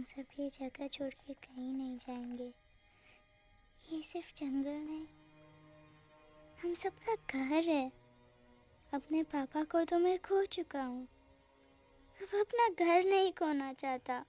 हम सब ये जगह छोड़ के कहीं नहीं जाएंगे। ये सिर्फ जंगल नहीं, हम सबका घर है। अपने पापा को तो मैं खो चुका हूँ, अब अपना घर नहीं खोना चाहता।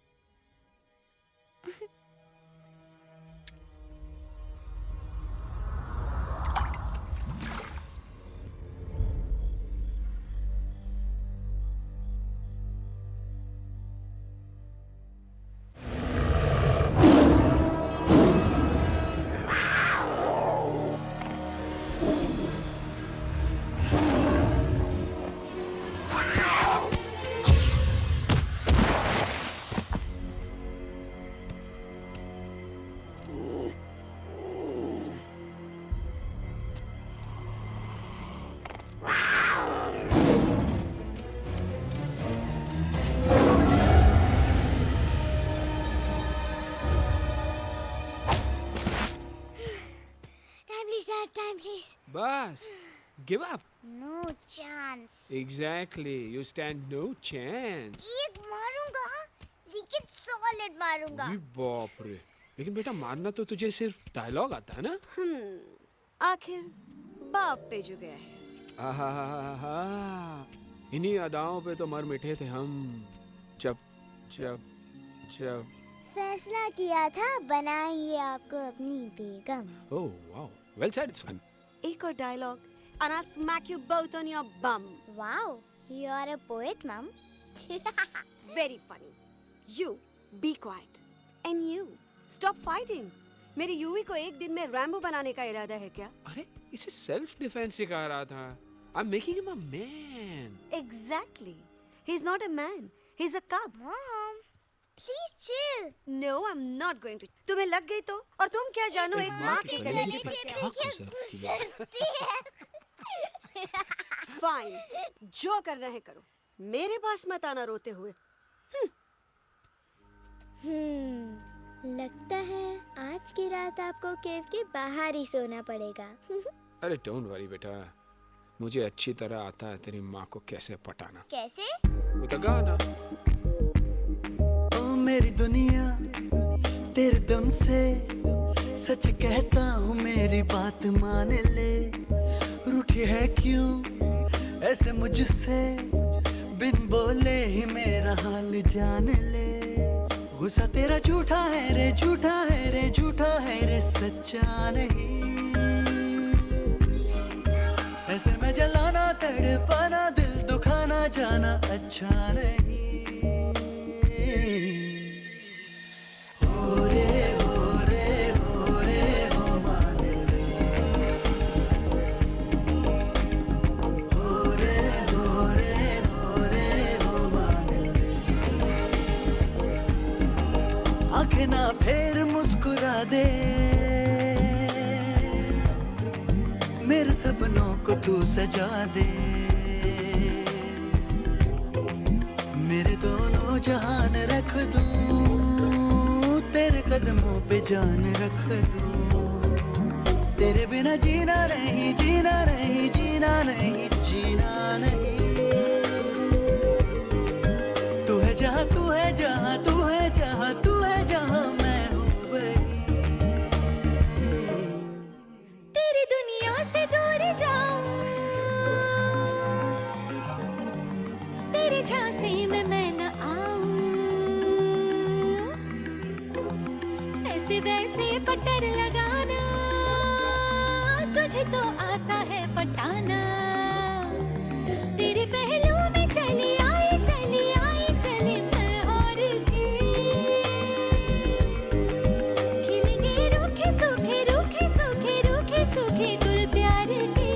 Time, please. बस give up. No chance. Exactly, you stand no chance. एक मारूंगा, लेकिन solid मारूंगा। अरे बाप रे, लेकिन बेटा मारना तो तुझे सिर्फ डायलॉग आता है ना? आखिर बाप पे जो गया है। आहा, इन्हीं अदाओं पे तो मर मिटे थे हम जब जब जब फैसला किया था बनाएंगे आपको अपनी बेगम। Oh wow, well said, it's fun. एक और dialogue and I'll smack you both on your bum. Wow, you are a poet, mom. Very funny. You be quiet and you stop fighting. मेरी यूवी को एक दिन में Rambo बनाने का इरादा है क्या? अरे इसे सेल्फ डिफेंस सिखा रहा था। I'm making him a man. Exactly. He's not a man. He's a cub. Mom, please chill. No, I'm not going to. तुम्हें लग गई तो? और तुम क्या जानो एक माँ के गले गले पर पे क्या? क्या गुजरती है? Fine. जो करना है करो। मेरे पास मत आना रोते हुए। लगता है आज की रात आपको केव के बाहर ही सोना पड़ेगा। अरे डोंट वरी बेटा, मुझे अच्छी तरह आता है तेरी माँ को कैसे पटाना। कैसे? वो तो गाना। ओ मेरी दुनिया तेरे दम से सच कहता हूँ, मेरी बात मान ले। रूठी है क्यों ऐसे मुझसे, बिन बोले ही मेरा हाल जान ले। गुस्सा तेरा झूठा है रे, झूठा है रे, झूठा है रे, सच्चा नहीं। ऐसे में जलाना तड़पाना, दिल दुखाना जाना अच्छा नहीं। हो रे हो रे हो रे हो मान ले। हो रे हो रे हो रे हो मान ले। आंखें ना फेर मुस्कुरा दे, मेरे सपनों को तू सजा दे। मेरे दोनों जहान रख दूं, तेरे कदमों पे जान रख दूं। तेरे बिना जीना नहीं, जीना नहीं, जीना नहीं, जीना नहीं। तू है जहाँ, तू है जहाँ, तू है जहाँ, तू है जहाँ, मैं हूँ वही। तेरी दुनिया से दूर जाऊं, तेरे झांसे में मैं न आऊं। ऐसे वैसे पट्टर लगाना, तुझे तो आता है पटाना। तेरे पहलू में चली आई, चली आई, चली मैं और भी। खिलेंगे रूखे सूखे, रूखे सूखे, रूखे सूखे गुल प्यार के।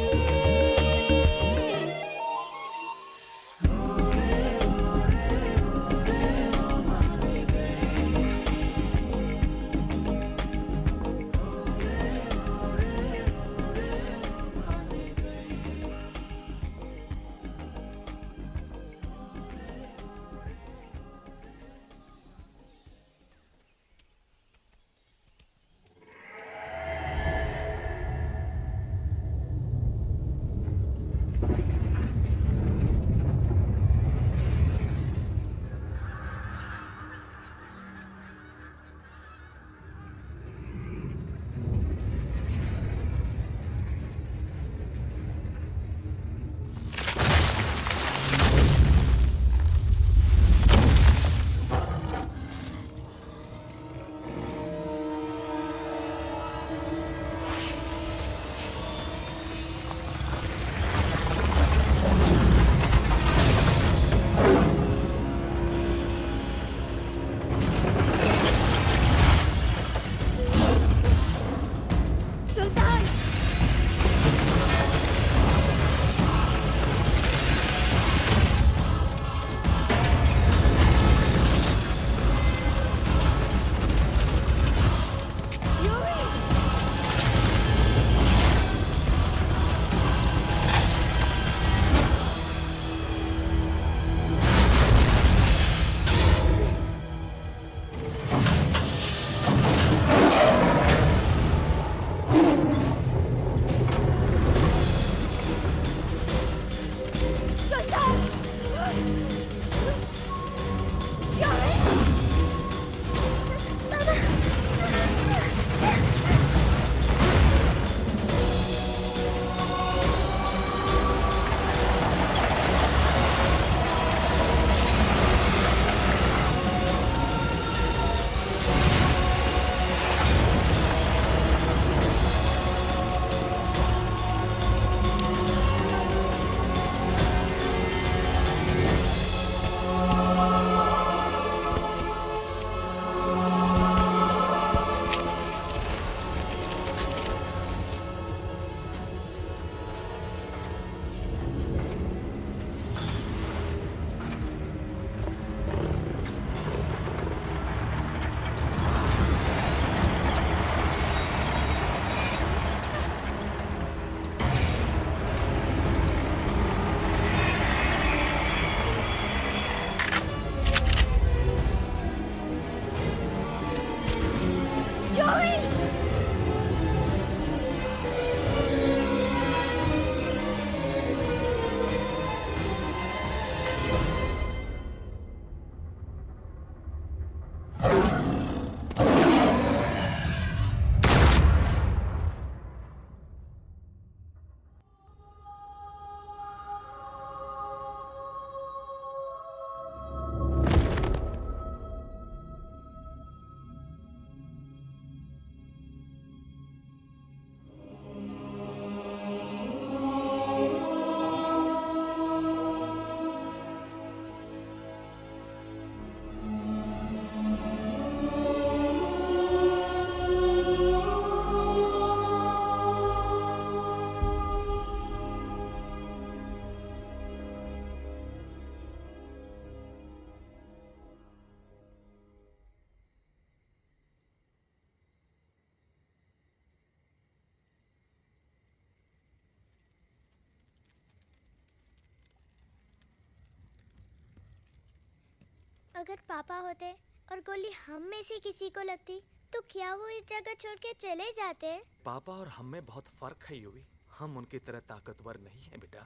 अगर पापा होते और गोली हम में से किसी को लगती तो क्या वो इस जगह छोड़ के चले जाते? पापा और हम में बहुत फर्क है यूवी। हम उनकी तरह ताकतवर नहीं हैं बेटा।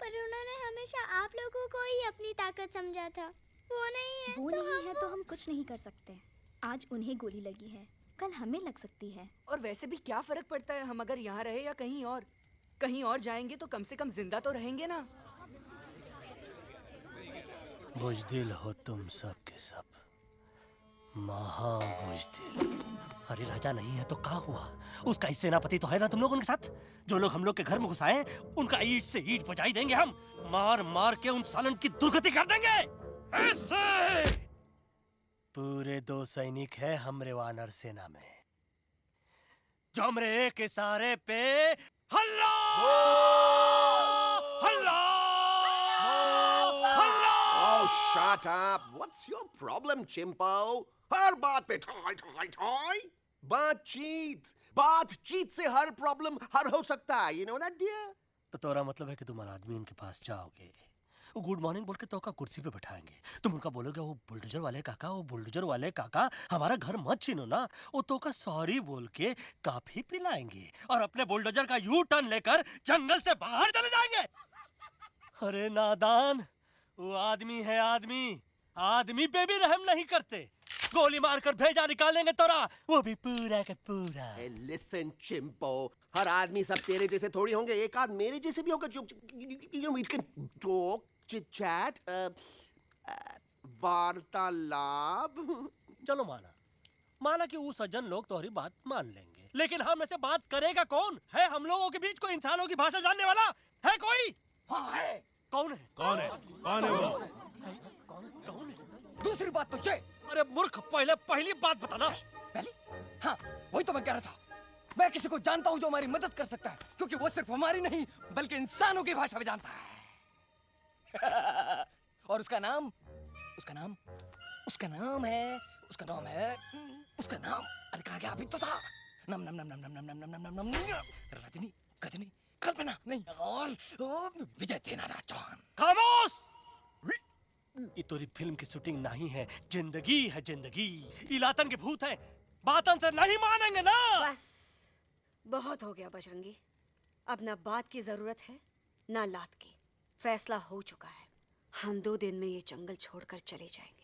पर उन्होंने हमेशा आप लोगों को ही अपनी ताकत समझा था। वो नहीं है वो तो नहीं है तो हम कुछ नहीं कर सकते। आज उन्हें गोली लगी है, कल हमें लग सकती है। और वैसे भी क्या फर्क पड़ता है हम अगर यहाँ रहे या कहीं और? कहीं और जाएंगे तो कम से कम जिंदा तो रहेंगे ना। बुजदिल हो तुम सब के सब, महाबुजदिल। अरे राजा नहीं है तो क्या हुआ? उसका ही सेनापति तो है ना तुम लोग उनके साथ। जो लोग हम लोग के घर में घुसाए उनका ईंट से ईंट बजाई देंगे हम। मार मार के उन सालन की दुर्गति कर देंगे ऐसे। पूरे 2 सैनिक है हमरे वानर सेना में, जो हमरे एक इशारे पे हल्ला हल्ला हल्ला। Oh, shut up! What's your problem, Chimpo? हर बात पे ठॉय ठॉय ठॉय। बातचीत से हर प्रॉब्लम हल हो सकता है, you know that, dear? तो तोरा मतलब है कि तुम आदमी इनके पास जाओगे, वो गुड मॉर्निंग बोल के तो का कुर्सी पे बैठाएंगे, तुम उनका बोलोगे वो बुलडोजर वाले काका हमारा घर मत छीनो ना, वो तो का सॉरी बोल के काफी पिलाएंगे और अपने बुलडोजर का यू टर्न लेकर जंगल से बाहर चले जाएंगे। अरे नादान, वो आदमी है आदमी पे भी रहम नहीं करते। गोली मारकर भेजा निकालेंगे तोरा, वो भी पूरा का पूरा। Hey, listen, Chimpo, हर आदमी सब तेरे जैसे थोड़ी होंगे, एक आध मेरे जैसे भी होगा। जो we can talk, chit chat, वार्तालाप। चलो माना कि वो सज्जन लोग तुम्हारी बात मान लेंगे, लेकिन हम ऐसे बात करेगा कौन है? हम लोगों के बीच कोई इंसानों की भाषा जानने वाला है कोई? हाँ है। कौन है वो? दूसरी बात तो ये। अरे मूर्ख, पहली बात बताना। पहले? हाँ, वही तो मैं कह रहा था। मैं किसी को जानता हूँ जो हमारी मदद कर सकता है, क्योंकि वो सिर्फ हमारी नहीं बल्कि इंसानों की भाषा भी जानता है। और उसका नाम है अरे कहा गया अभी तो था। नम रजनी गजनी कल्पना नहीं और विजय देनाराज चौहान। खामोश! ये तोरी फिल्म की शूटिंग नहीं है, जिंदगी है जिंदगी। इलातन के भूत हैं, बातन से नहीं मानेंगे ना। बस बहुत हो गया बजरंगी, अब ना बात की जरूरत है ना लात की। फैसला हो चुका है, हम 2 दिन में ये जंगल छोड़कर चले जाएंगे।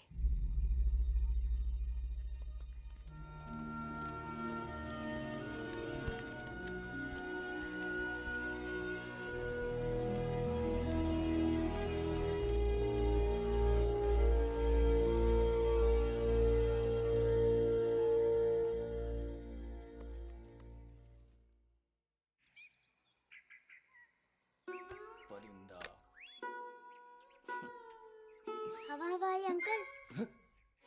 हवाई अंकल,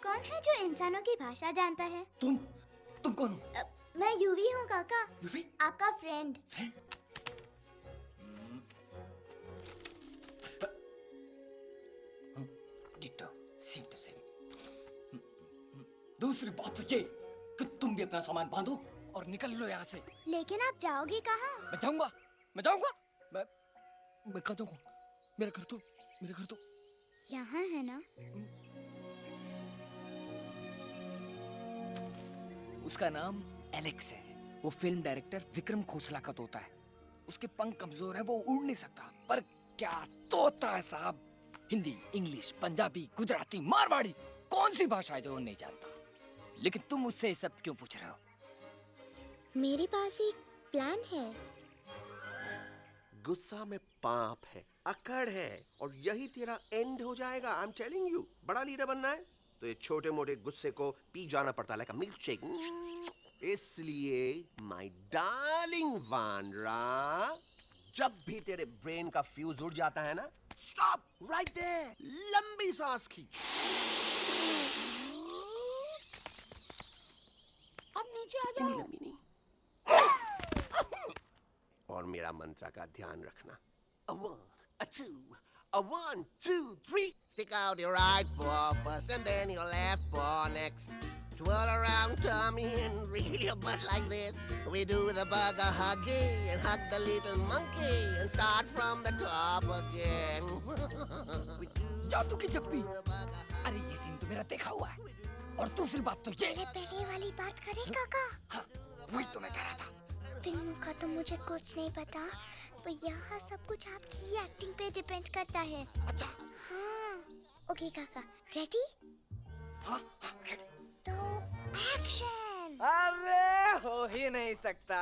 कौन है जो इंसानों की भाषा जानता है? तुम कौन हो? मैं यूवी हूँ काका, यूवी? आपका friend. Ditto, same to same. दूसरी बात तो ये कि तुम भी अपना सामान बांधो और निकल लो यहाँ से। लेकिन आप जाओगे कहाँ? मैं जाऊंगा मैं कहाँ जाऊंगा? मेरा घर तो यहाँ है ना? उसका नाम एलेक्स है। वो फिल्म डायरेक्टर विक्रम खोसला का तोता है। उसके पंख कमजोर है, वो उड़ नहीं सकता, पर क्या तोता है साहब। हिंदी, इंग्लिश, पंजाबी, गुजराती, मारवाड़ी, कौन सी भाषा है जो वो नहीं जानता? लेकिन तुम मुझसे ये सब क्यों पूछ रहे हो? मेरे पास एक प्लान है। गुस्सा में पाप है, अकड़ है, और यही तेरा एंड हो जाएगा। आई एम टेलिंग यू, बड़ा लीडर बनना है तो ये छोटे मोटे गुस्से को पी जाना पड़ता है, लाइक अ मिल्क शेक। इसलिए माय डार्लिंग वानरा, जब भी तेरे ब्रेन का फ्यूज उड़ जाता है ना, स्टॉप राइट देयर, लंबी सांस खींच। अब नीचे आ जाओ। लंबी नहीं, और मेरा मंत्र का ध्यान रखना। A 1, a 2, a 1, 2, 3. Stick out your right paw first and then your left paw next. Twirl around tummy and reel your butt like this. We do the bugger huggy and hug the little monkey and start from the top again. We do जादू की चप्पी। अरे ये scene तो मेरा देखा हुआ है। और दूसरी बात तो ये, पहले वाली बात करें काका। हाँ, वही तो मैं कह रहा था। फिल्म का तो मुझे कुछ नहीं पता, पर यहाँ सब कुछ आपकी एक्टिंग पे डिपेंड करता है। अच्छा। हाँ। ओके काका, रेडी? हाँ, रेडी। तो एक्शन। अरे हो ही नहीं सकता।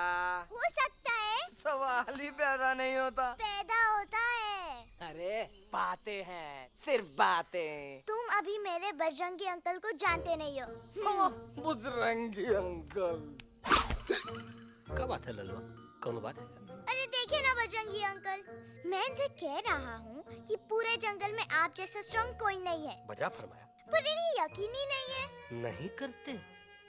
हो सकता है। सवाल ही पैदा नहीं होता। पैदा होता है। अरे बातें हैं, सिर्फ बातें। तुम अभी मेरे बजरंगी अंकल को जानते नहीं हो। बजरंगी अंकल। क्या बात है ललुआ? कौन बात है? अरे देखिए ना बजरंगी अंकल, मैं इनसे कह रहा हूँ कि पूरे जंगल में आप जैसा स्ट्रॉन्ग कोई नहीं है। बजा फरमाया। पर इन्हें यकीन ही नहीं है। नहीं करते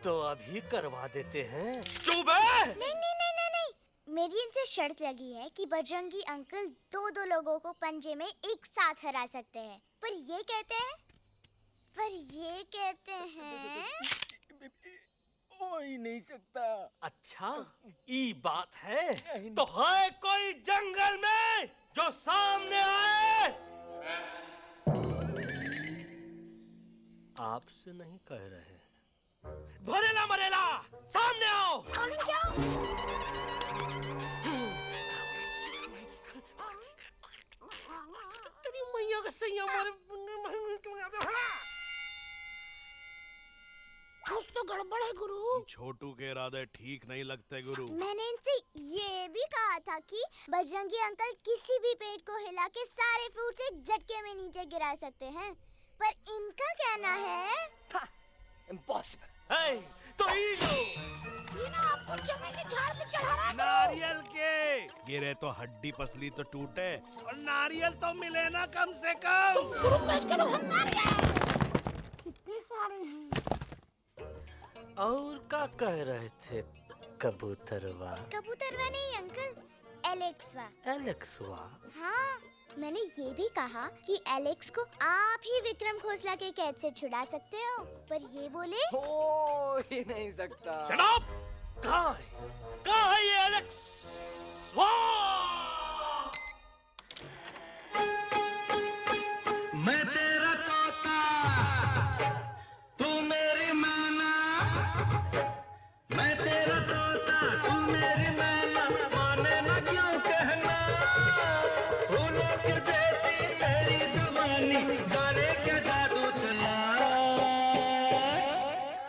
तो अभी करवा देते हैं। चुप है। नहीं नहीं नहीं नहीं नहीं, मेरी इनसे शर्त लगी है कि बजरंगी अंकल दो लोगों को पंजे में एक साथ हरा सकते हैं। पर ये कहते हैं हो ही नहीं सकता। अच्छा ये बात है तो है कोई जंगल में जो सामने आए? आपसे नहीं कह रहे। भरेला मरेला सामने आओ। तेरी मैया का सही हमारे कुछ तो गड़बड़ है गुरु। छोटू के इरादे ठीक नहीं लगते गुरु। मैंने इनसे ये भी कहा था कि बजरंगी अंकल किसी भी पेड़ को हिला के सारे फ्रूट एक झटके में नीचे गिरा सकते हैं, पर इनका कहना है इम्पॉसिबल। तो ये ना आपको चने के झाड़ पे चढ़ा रहा है। नारियल के गिरे तो हड्डी पसली तो टूटे और नारियल तो मिले ना कम से कम। गुरु पेश करो हम नारियल। कितने सारे हैं। और क्या कह रहे थे कबूतरवा? कबूतरवा नहीं अंकल, एलेक्सवा। एलेक्सवा? हाँ, मैंने ये भी कहा कि एलेक्स को आप ही विक्रम खोसला के कैद से छुड़ा सकते हो, पर ये बोले हो ही नहीं सकता। Shut up! कहाँ है ये एलेक्स? मैं तेरा तोता, तू मेरी मैना। मैं तेरा तोता, तू मेरी मैना। माने ना क्यों कहना, फूलों की जैसी तेरी जवानी, जाने क्या जादू चला।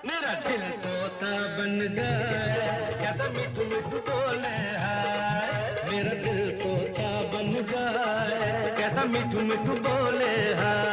मेरा दिल तोता बन जाए, कैसा मिठू मिठू बोले हाय। मेरा दिल तोता बन जाए, कैसा मिठू मिठू बोले हाय।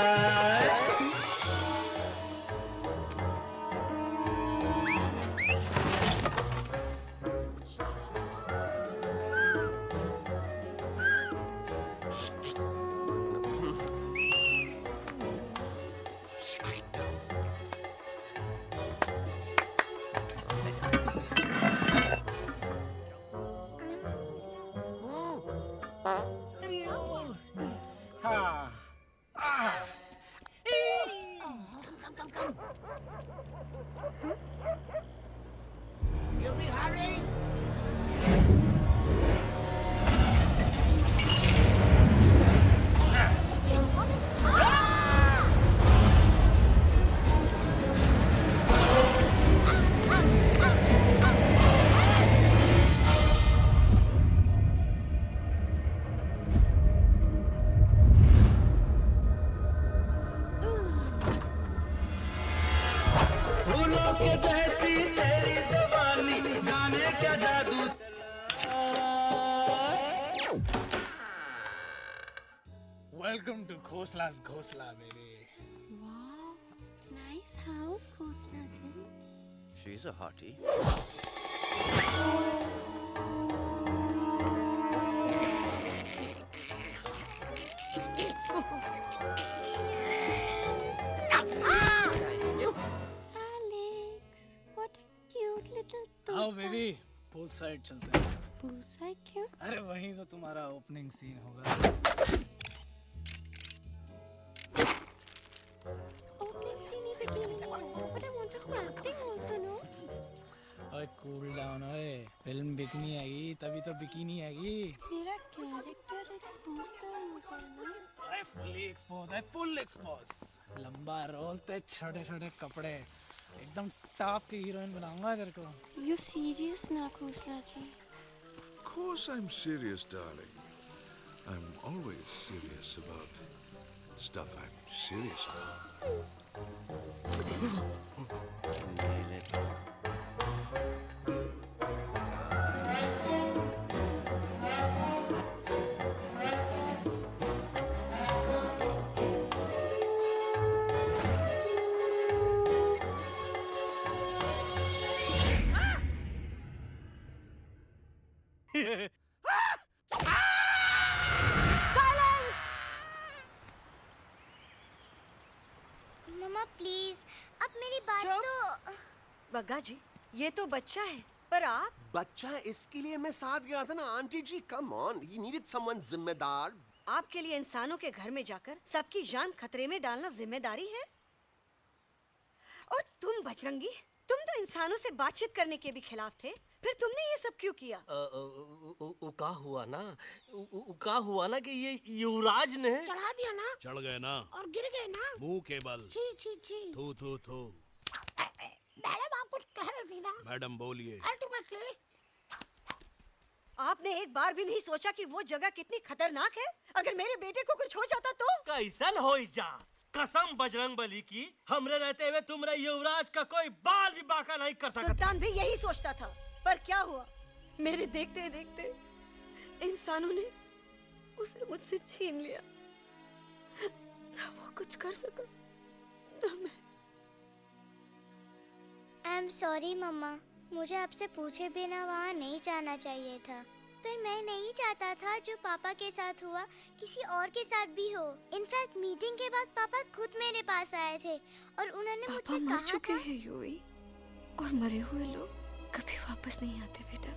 Welcome to Khosla's Khosla, baby. Wow, nice house, Khosla ji. She's a hottie. Alex, what a cute little toy. आओ बेबी, पूल साइड चलते हैं। Poolside क्यों? अरे वहीं तो तुम्हारा ओपनिंग सीन होगा। Opening scene ही bikini में है, but I want to do acting also, no? ओए कूल डाउन ओए, फिल्म बिकनी आएगी तभी तो बिकिनी आएगी। तेरा character एक एक्सपोज तो हो गया ना। I fully exposed, I full exposed. लंबा रोल ते छोटे छोटे कपड़े एकदम टॉप की हीरोइन बनाऊंगा तेरे को। You serious ना खोसला जी? Of course I'm serious, darling. I'm always serious about stuff I'm serious about. मम्मा प्लीज अब मेरी बात चुप। तो बग्गा जी, ये तो बच्चा है, पर आप बच्चा इसके लिए मैं साथ गया था ना aunty ji. Come on, he needed someone जिम्मेदार. आपके लिए इंसानों के घर में जाकर सबकी जान खतरे में डालना जिम्मेदारी है? और तुम बजरंगी, तुम तो इंसानों से बातचीत करने के भी खिलाफ थे, फिर तुमने ये सब क्यों किया? का हुआ ना कि ये युवराज ने चढ़ा दिया ना चढ़ गए ना और गिर गए ना। मुंह के बल. छी छी छी। थू थू थू. मैडम आप कुछ कह रही थी ना। मैडम बोलिए. अल्टीमेटली आपने एक बार भी नहीं सोचा कि वो जगह कितनी खतरनाक है? अगर मेरे बेटे को कुछ हो जाता तो? कैसन हो जा? कसम बजरंग बली की, हमरे रहते हुए तुमरे युवराज का कोई बाल भी बाका नहीं कर सकता. सुल्तान भी यही सोचता था, पर क्या हुआ? मेरे देखते देखते इंसानों ने उसे मुझसे छीन लिया. ना वो कुछ कर सका, ना मैं. आई एम सॉरी मम्मा, मुझे आपसे पूछे बिना वहाँ नहीं जाना चाहिए था. पर मैं नहीं चाहता था जो पापा के साथ हुआ किसी और के साथ भी हो. इनफैक्ट मीटिंग के बाद पापा खुद मेरे पास आए थे और उन्होंने मुझसे कहा मर चुके था, हैं यूवी, और मरे हुए लोग कभी वापस नहीं आते बेटा.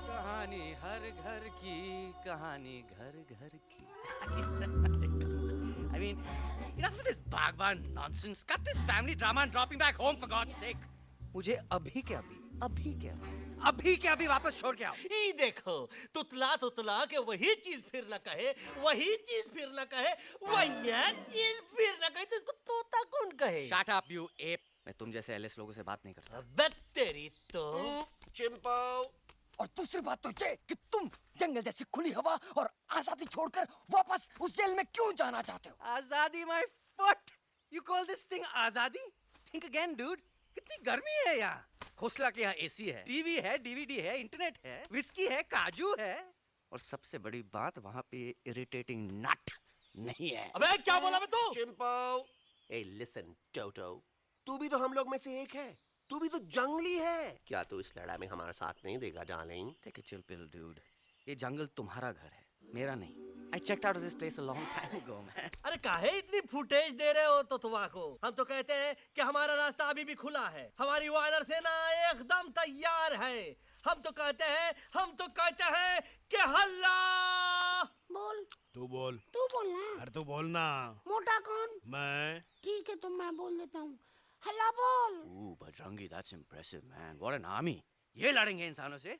कहानी हर घर की, कहानी घर घर की. I mean, enough of this Bhagwan nonsense. Cut this family drama and drop me back home for God's sake. मुझे अभी के अभी वापस छोड़ के आओ. ई देखो, तुतला के वही चीज फिर न कहे, वही चीज फिर न कहे, वही चीज फिर न कहे, तो इसको तोता कौन कहे? Shut up, you ape. मैं तुम जैसे एलिस लोगों से बात नहीं करता. अबे तेरी तो. चिंपो. और दूसरी बात तो ये कि तुम जंगल जैसी खुली हवा और आजादी छोड़कर वापस उस जेल में क्यों जाना चाहते हो? आजादी my foot. You call this thing आजादी? Think again, dude. कितनी गर्मी है यहाँ. खोसला के यहाँ एसी है, टीवी है, डीवीडी है, इंटरनेट है, विस्की है, काजू है, और सबसे बड़ी बात वहाँ पे इरिटेटिंग नट नहीं है. अबे क्या बोला मैं तू? चिंपो. ए लिसन टोटो, तू भी तो हम लोग में से एक है. तू भी तो जंगली है. क्या तू इस लड़ाई में हमारा साथ नहीं देगा darling? Take a chill pill, dude. ये जंगल तुम्हारा घर है, मेरा नहीं. I checked out of this place a long time ago, man. अरे काहे इतनी फुटेज दे रहे हो तुतवा को? हम तो कहते हैं कि हमारा रास्ता अभी भी खुला है. हमारी वानर सेना एकदम तैयार है. हम तो कहते हैं कि हल्ला. बोल. तू बोल. तू बोलना. अरे तू बोलना. मोटा कौन? मैं. ठीक है तो मैं बोल देता हूँ. हल्ला बोल. Ooh, Bajrangi, that's impressive, man. What an army. ये लड़ेंगे इंसानों से?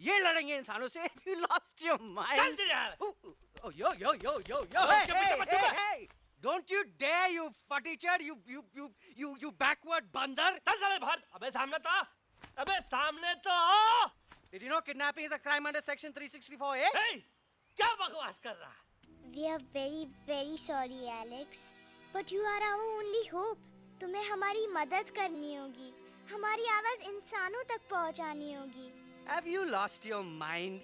ये लड़ेंगे इंसानों से? You lost your mind. चल दे यार. Oh, yo. Hey. Don't you dare, you futichard, you backward बंदर. चल साले बाहर. अबे सामने तो आओ. Did you know kidnapping is a crime under section 364A? Hey, क्या बकवास कर रहा है? We are very very sorry Alex, but you are our only hope. तुम्हें हमारी मदद करनी होगी. हमारी आवाज इंसानों तक पहुंचानी होगी. Have you lost your mind?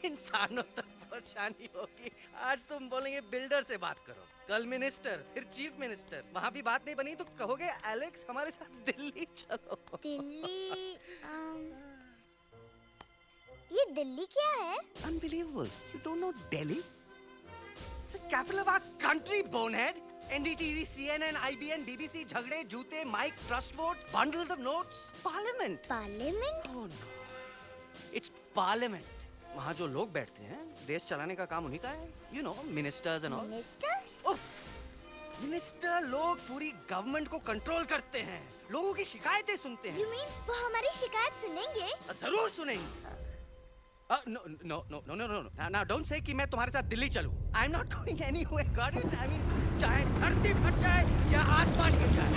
इंसानों तक पहुंचानी होगी. आज तुम बोलेंगे बिल्डर से बात करो, कल मिनिस्टर, फिर चीफ मिनिस्टर. वहाँ भी बात नहीं बनी तो कहोगे एलेक्स हमारे साथ दिल्ली चलो. दिल्ली ये दिल्ली क्या है? Unbelievable. You don't know Delhi? It's the capital of our country, bonehead. NDTV, CNN, IBN, BBC, झगड़े, जूते, mike, trust vote, bundles of notes. Parliament. Parliament? Oh no. It's Parliament. वहाँ जो लोग बैठते हैं, देश चलाने का काम उन्हीं का है. You know, ministers and all. Ministers? Uff. Minister लोग पूरी गवर्नमेंट को कंट्रोल करते हैं, लोगों की शिकायतें सुनते हैं। You mean वो हमारी शिकायत सुनेंगे? जरूर सुनेंगे। No no no no no no now don't say कि मैं तुम्हारे साथ दिल्ली चलूं। I am not going anywhere, got it? I mean चाहे धरती फट जाए या आसमान गिर जाए।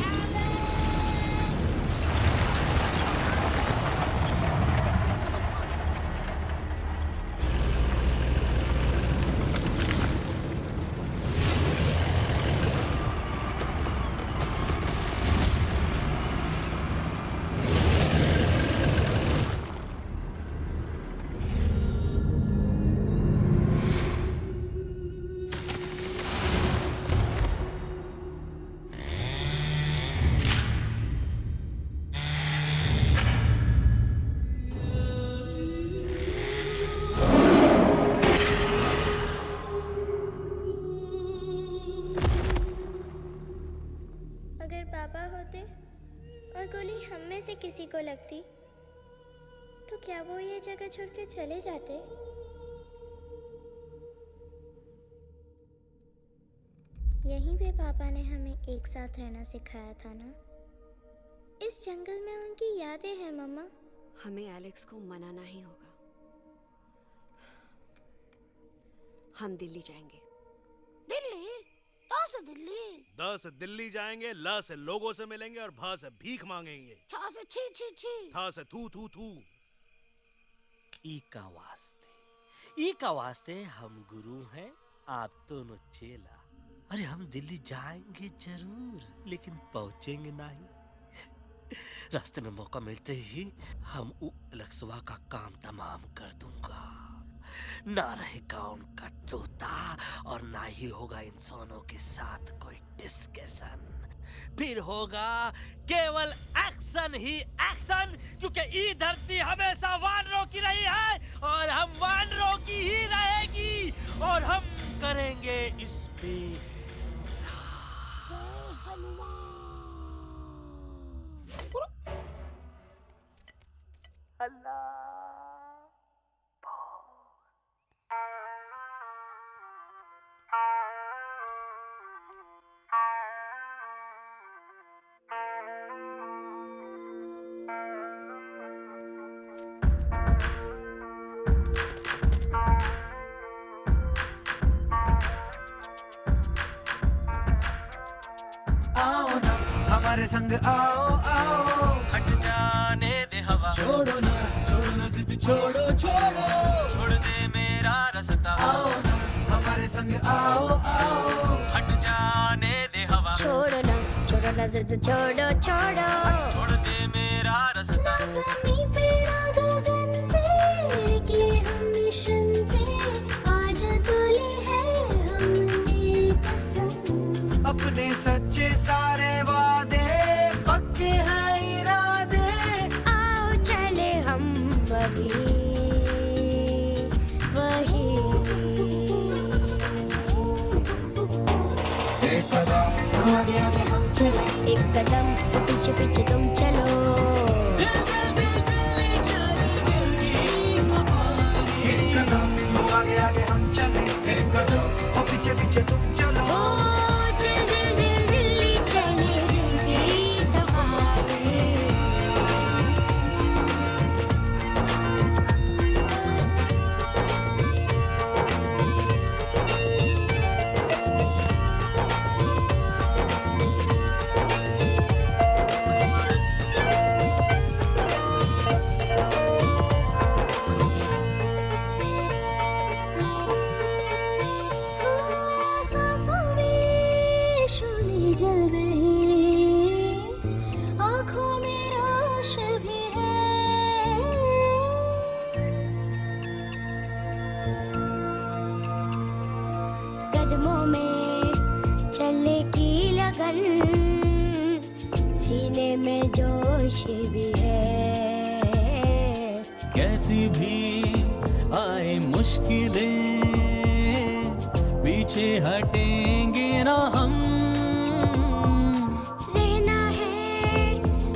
अगर पापा होते और गोली हम में से किसी को लगती तो क्या वो ये जगह छोड़ के चले जाते? यहीं पे पापा ने हमें एक साथ रहना सिखाया था ना। इस जंगल में उनकी यादें हैं मम्मा। हमें एलेक्स को मनाना ही होगा। हम दिल्ली जाएंगे। दिल्ली? कहाँ से दिल्ली? द से दिल्ली जाएंगे, ल से लोगों से मिलेंगे और भ से भीख मांगेंगे, छ से छी छी छी, थ से थू थू थू। ई का वास्ते हम गुरु हैं, आप दोनों चेला। अरे हम दिल्ली जाएंगे जरूर, लेकिन पहुंचेंगे नहीं। रास्ते में मौका मिलते ही हम अलक्सवा का काम तमाम कर दूंगा। ना रहेगा उनका तोता और ना ही होगा इंसानों के साथ कोई डिस्कशन। फिर होगा केवल एक्शन ही एक्शन, क्योंकि ये धरती हमेशा वानरों की रही है और हम वानरों की ही रहेगी और हम करेंगे इस पे हमारे संग आओ आओ, हट जाने दे हवा, छोड़ो ना जिद छोड़ो छोड़ो, छोड़ दे मेरा रास्ता। आओ ना हमारे संग आओ आओ, हट जाने दे हवा, छोड़ो ना जिद छोड़ो छोड़ो, छोड़ दे मेरा रास्ता। ना ज़मीं पे ना गगन पे, निकले हम मिशन पे, आज तुले है हमने कसम। अपने सच्चे सारे वादे पक्के हैं इरादे, आओ चले हम अभी वही। एक कदम आगे आगे हम चले, एक कदम पीछे पीछे तुम चलो। एक कदम आगे आगे हम चले, एक कदम पीछे पीछे तुम चलो। दिल्ली चले दिल की सफारी। सांसों में शोले जल रहे, आँखों में रोश भी है। कदमों में चले की लगन, सीने में जोश भी है। कैसी भी आए मुश्किलें, पीछे हटेंगे ना हम। रहना है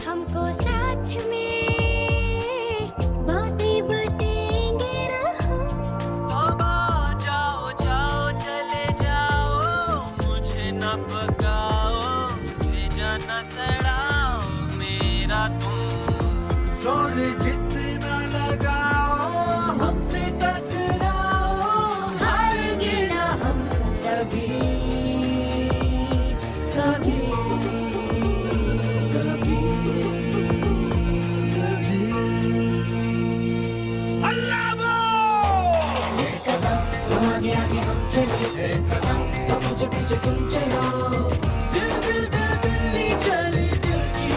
हमको साथ में, बातें बटेंगे ना हम। जाओ जाओ चले जाओ, मुझे ना पकाओ, भेजा ना सड़ाओ मेरा तुम। जोर जितना लगाओ हमसे टकराओ, हारेंगे ना हम सभी कभी कभी कभी। अल्लाह एक कदम आगे आगे हम चले, एक कदम तो पीछे पीछे तुम चलो। दिल दिल दिल दिल्ली चली दिल की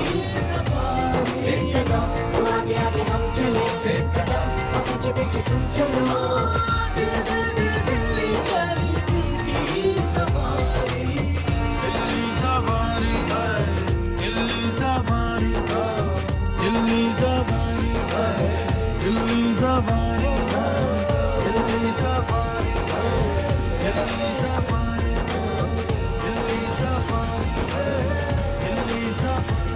सफारी। एक कदम आगे आगे हम चले, एक कदम तो पीछे पीछे तुम चलो। दिल दिल दिल दिल्ली चली दिल की safari. Delhi safari Delhi safari Delhi safari Delhi safari Delhi safari Delhi safari Delhi safari Delhi safari.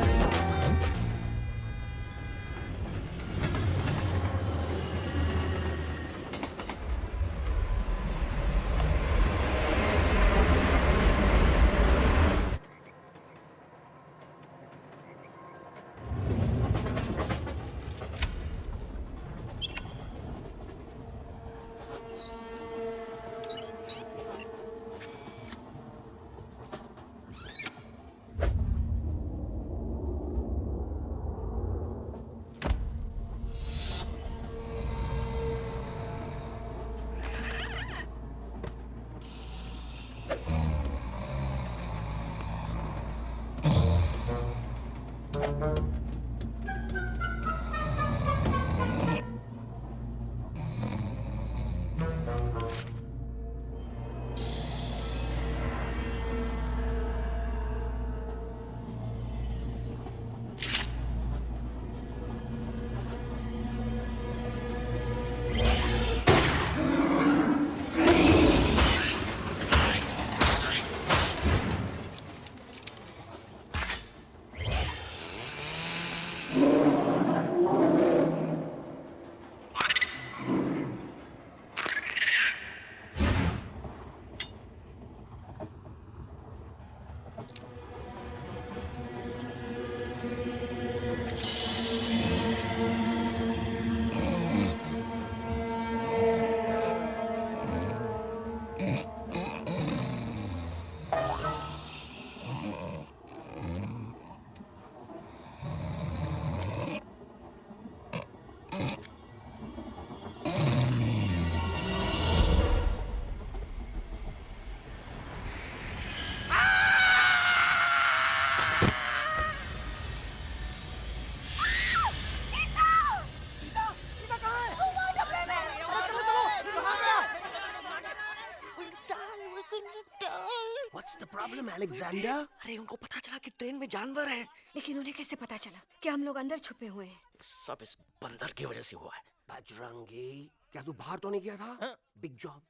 What's the problem, Alexander? अरे उनको पता चला कि ट्रेन में जानवर है। लेकिन उन्हें कैसे पता चला कि हम लोग अंदर छुपे हुए हैं? सब इस बंदर की वजह से हुआ है। बजरंगी, क्या तू बाहर तो नहीं गया था? Big job,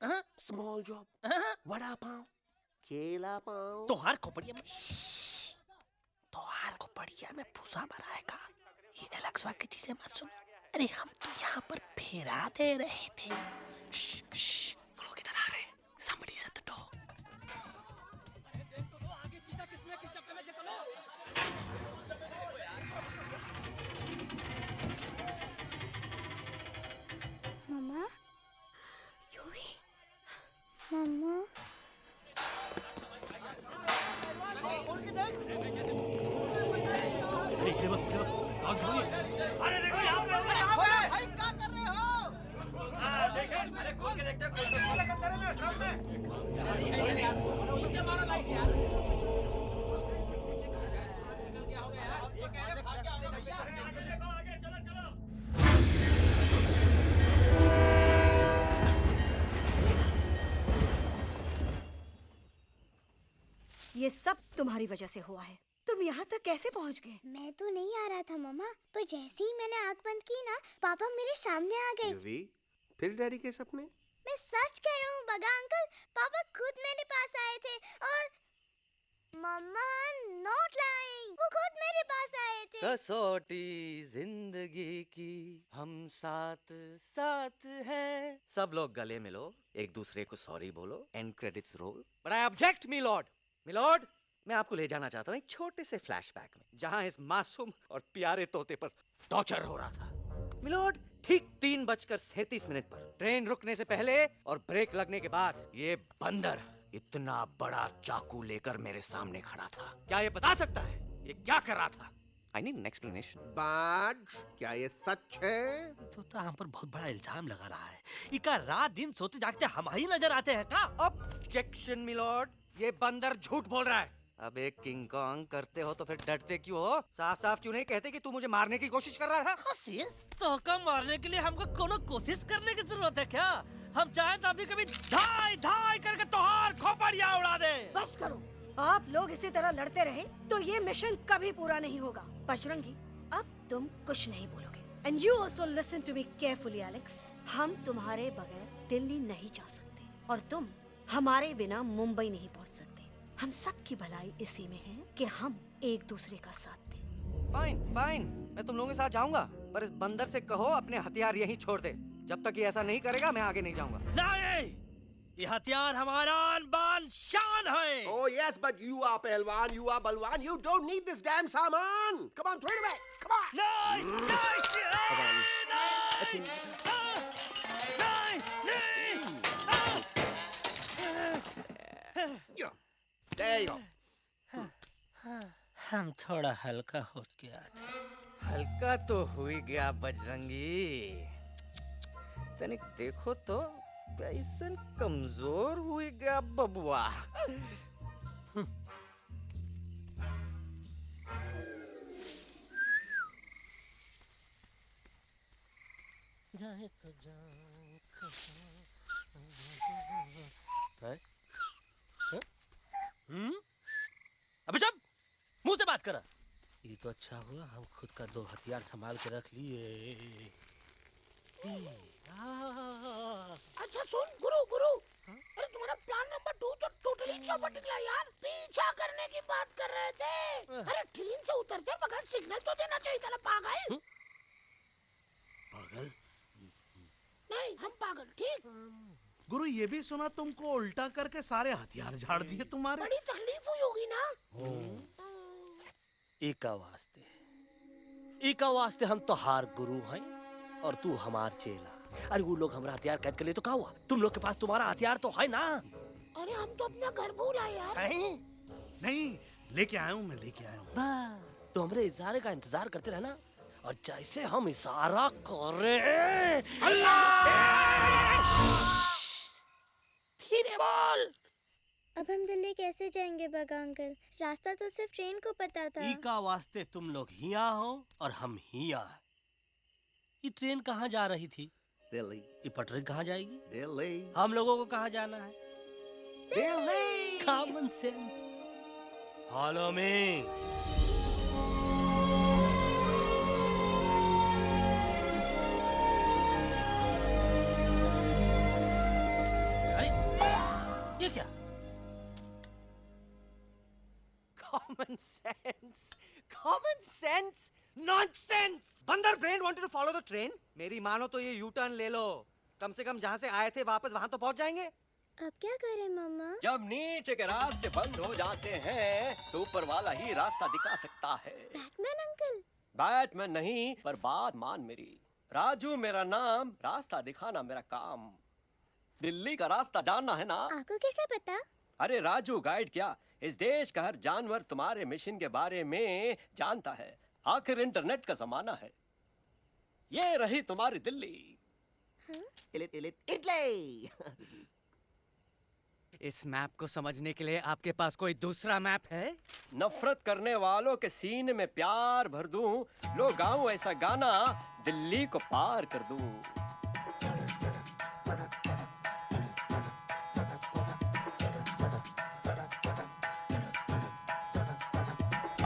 small job, vada pav, केला पाव। तोहार खोपड़िया में भूसा भराएगा। ये एलेक्सा की चीजें मत सुन। अरे हम तो यहाँ पर फेरा दे रहे थे। वो लोग इधर आ रहे हैं। Somebody's at the door. मम्मा, मम्मा, अरे देखो यहाँ पे भाई क्या कर रहे हो? अरे खोल के देखते नीचे मारो लाइट यार। ये सब तुम्हारी वजह से हुआ है। तुम यहाँ तक कैसे पहुँच गए? मैं तो नहीं आ रहा था मम्मा, पर जैसे ही मैंने आंख बंद की ना, पापा मेरे सामने आ गए। युवी, फिर डैडी के सपने? मैं सच कह रहा हूँ बगा अंकल, पापा खुद मेरे पास आए थे और मम्मा नॉट लाइंग, वो खुद मेरे पास आए थे। कसौटी जिंदगी की हम साथ साथ हैं। सब लोग गले मिलो, एक दूसरे को सॉरी बोलो, and credits roll. But I object, me lord. Milord, मैं आपको ले जाना चाहता हूँ एक छोटे से फ्लैशबैक में, जहाँ इस मासूम और प्यारे तोते पर टॉर्चर हो रहा था। मिलोड, ठीक 3:37 पर ट्रेन रुकने से पहले और ब्रेक लगने के बाद ये बंदर इतना बड़ा चाकू लेकर मेरे सामने खड़ा था। क्या ये बता सकता है ये क्या कर रहा था? I need an explanation. बाज, क्या ये सच है? तो हम पर बहुत बड़ा इल्जाम लगा रहा है। इका रात दिन सोते जागते हम ही नजर आते हैं का? ऑब्जेक्शन मिलोड, ये बंदर झूठ बोल रहा है। अबे किंग कॉन्ग करते हो तो फिर डरते क्यों हो? साफ साफ क्यों नहीं कहते कि तू मुझे मारने की कोशिश कर रहा था? तो का मारने के लिए हमको कोनो कोशिश करने की जरूरत है क्या? हम चाहे तो अभी कभी धाई धाई करके तोहार खोपड़िया उड़ा दे। बस करो, आप लोग इसी तरह लड़ते रहे तो ये मिशन कभी पूरा नहीं होगा। बजरंगी, अब तुम कुछ नहीं बोलोगे। And you also listen to me carefully, Alex. हम तुम्हारे बगैर दिल्ली नहीं जा सकते और तुम हमारे बिना मुंबई नहीं पहुंच सकते। हम सब की भलाई इसी में है कि हम एक दूसरे का साथ दें। फाइन फाइन, मैं तुम लोगों के साथ जाऊंगा, पर इस बंदर से कहो अपने हथियार यहीं छोड़ दे। जब तक ये ऐसा नहीं करेगा मैं आगे नहीं जाऊंगा। नहीं, ये हथियार हमारा आन-बान शान है। Oh yes, but you are पहलवान, you are बलवान, you don't need this damn सामान. Come on, throw it away. Come on. There you go. हम थोड़ा हल्का हो गया थे। हल्का तो हुई गया बजरंगी, तनिक देखो तो कैसन कमजोर हुई गया बबुआ। जाए तो अबे जब मुंह से बात करा। ये तो अच्छा हुआ हम खुद का 2 हथियार संभाल के रख लिए। अच्छा सुन गुरु गुरु, अरे तुम्हारा प्लान नंबर 2 तो टोटली चौपट निकला यार। पीछा करने की बात कर रहे थे। अरे ट्रेन से उतरते बगैर सिग्नल तो देना चाहिए था ना पागल। पागल? नहीं हम पागल, ठीक। गुरु ये भी सुना तुमको उल्टा करके सारे हथियार झाड़ दिए तुम्हारे। बड़ी तकलीफ हुई होगी ना। एका वास्ते हम तो हार गुरु हैं और तू हमार चेला। अरे वो लोग हमारा हथियार कैद कर ले तो क्या हुआ? तुम लोग के पास तुम्हारा हथियार तो है ना। अरे हम तो अपना घर भूल आए यार। नहीं लेके आया हूँ, मैं लेके आया हूँ। तो हमारे इशारे का इंतजार करते रहना और जैसे हम इशारा करें धीरे बोल। अब हम दिल्ली कैसे जाएंगे बगा अंकल? रास्ता तो सिर्फ ट्रेन को पता था। का वास्ते तुम लोग हिया हो और हम हिया। ये ट्रेन कहाँ जा रही थी? दिल्ली। ये पटरी कहाँ जाएगी? दिल्ली। हम लोगों को कहाँ जाना है? Delhi. Common sense. Follow me. ये क्या? Common sense, common sense, nonsense. बंदर brain wanted to follow the train. मेरी मानो तो ये यू टर्न ले लो। कम से कम जहाँ से आए थे वापस वहाँ तो पहुँच जाएंगे। अब क्या करें मामा? जब नीचे के रास्ते बंद हो जाते हैं तो ऊपर वाला ही रास्ता दिखा सकता है। Batman uncle? बैटमैन नहीं, पर बात मान मेरी। राजू मेरा नाम, रास्ता दिखाना मेरा काम। दिल्ली का रास्ता जानना है ना? आपको कैसे पता? अरे राजू गाइड क्या, इस देश का हर जानवर तुम्हारे मिशन के बारे में जानता है। आखिर इंटरनेट का जमाना है। ये रही तुम्हारी दिल्ली। इटली। इस मैप को समझने के लिए आपके पास कोई दूसरा मैप है? नफरत करने वालों के सीने में प्यार भर दूं, लो गाऊं ऐसा गाना, दिल्ली को पार कर दूं।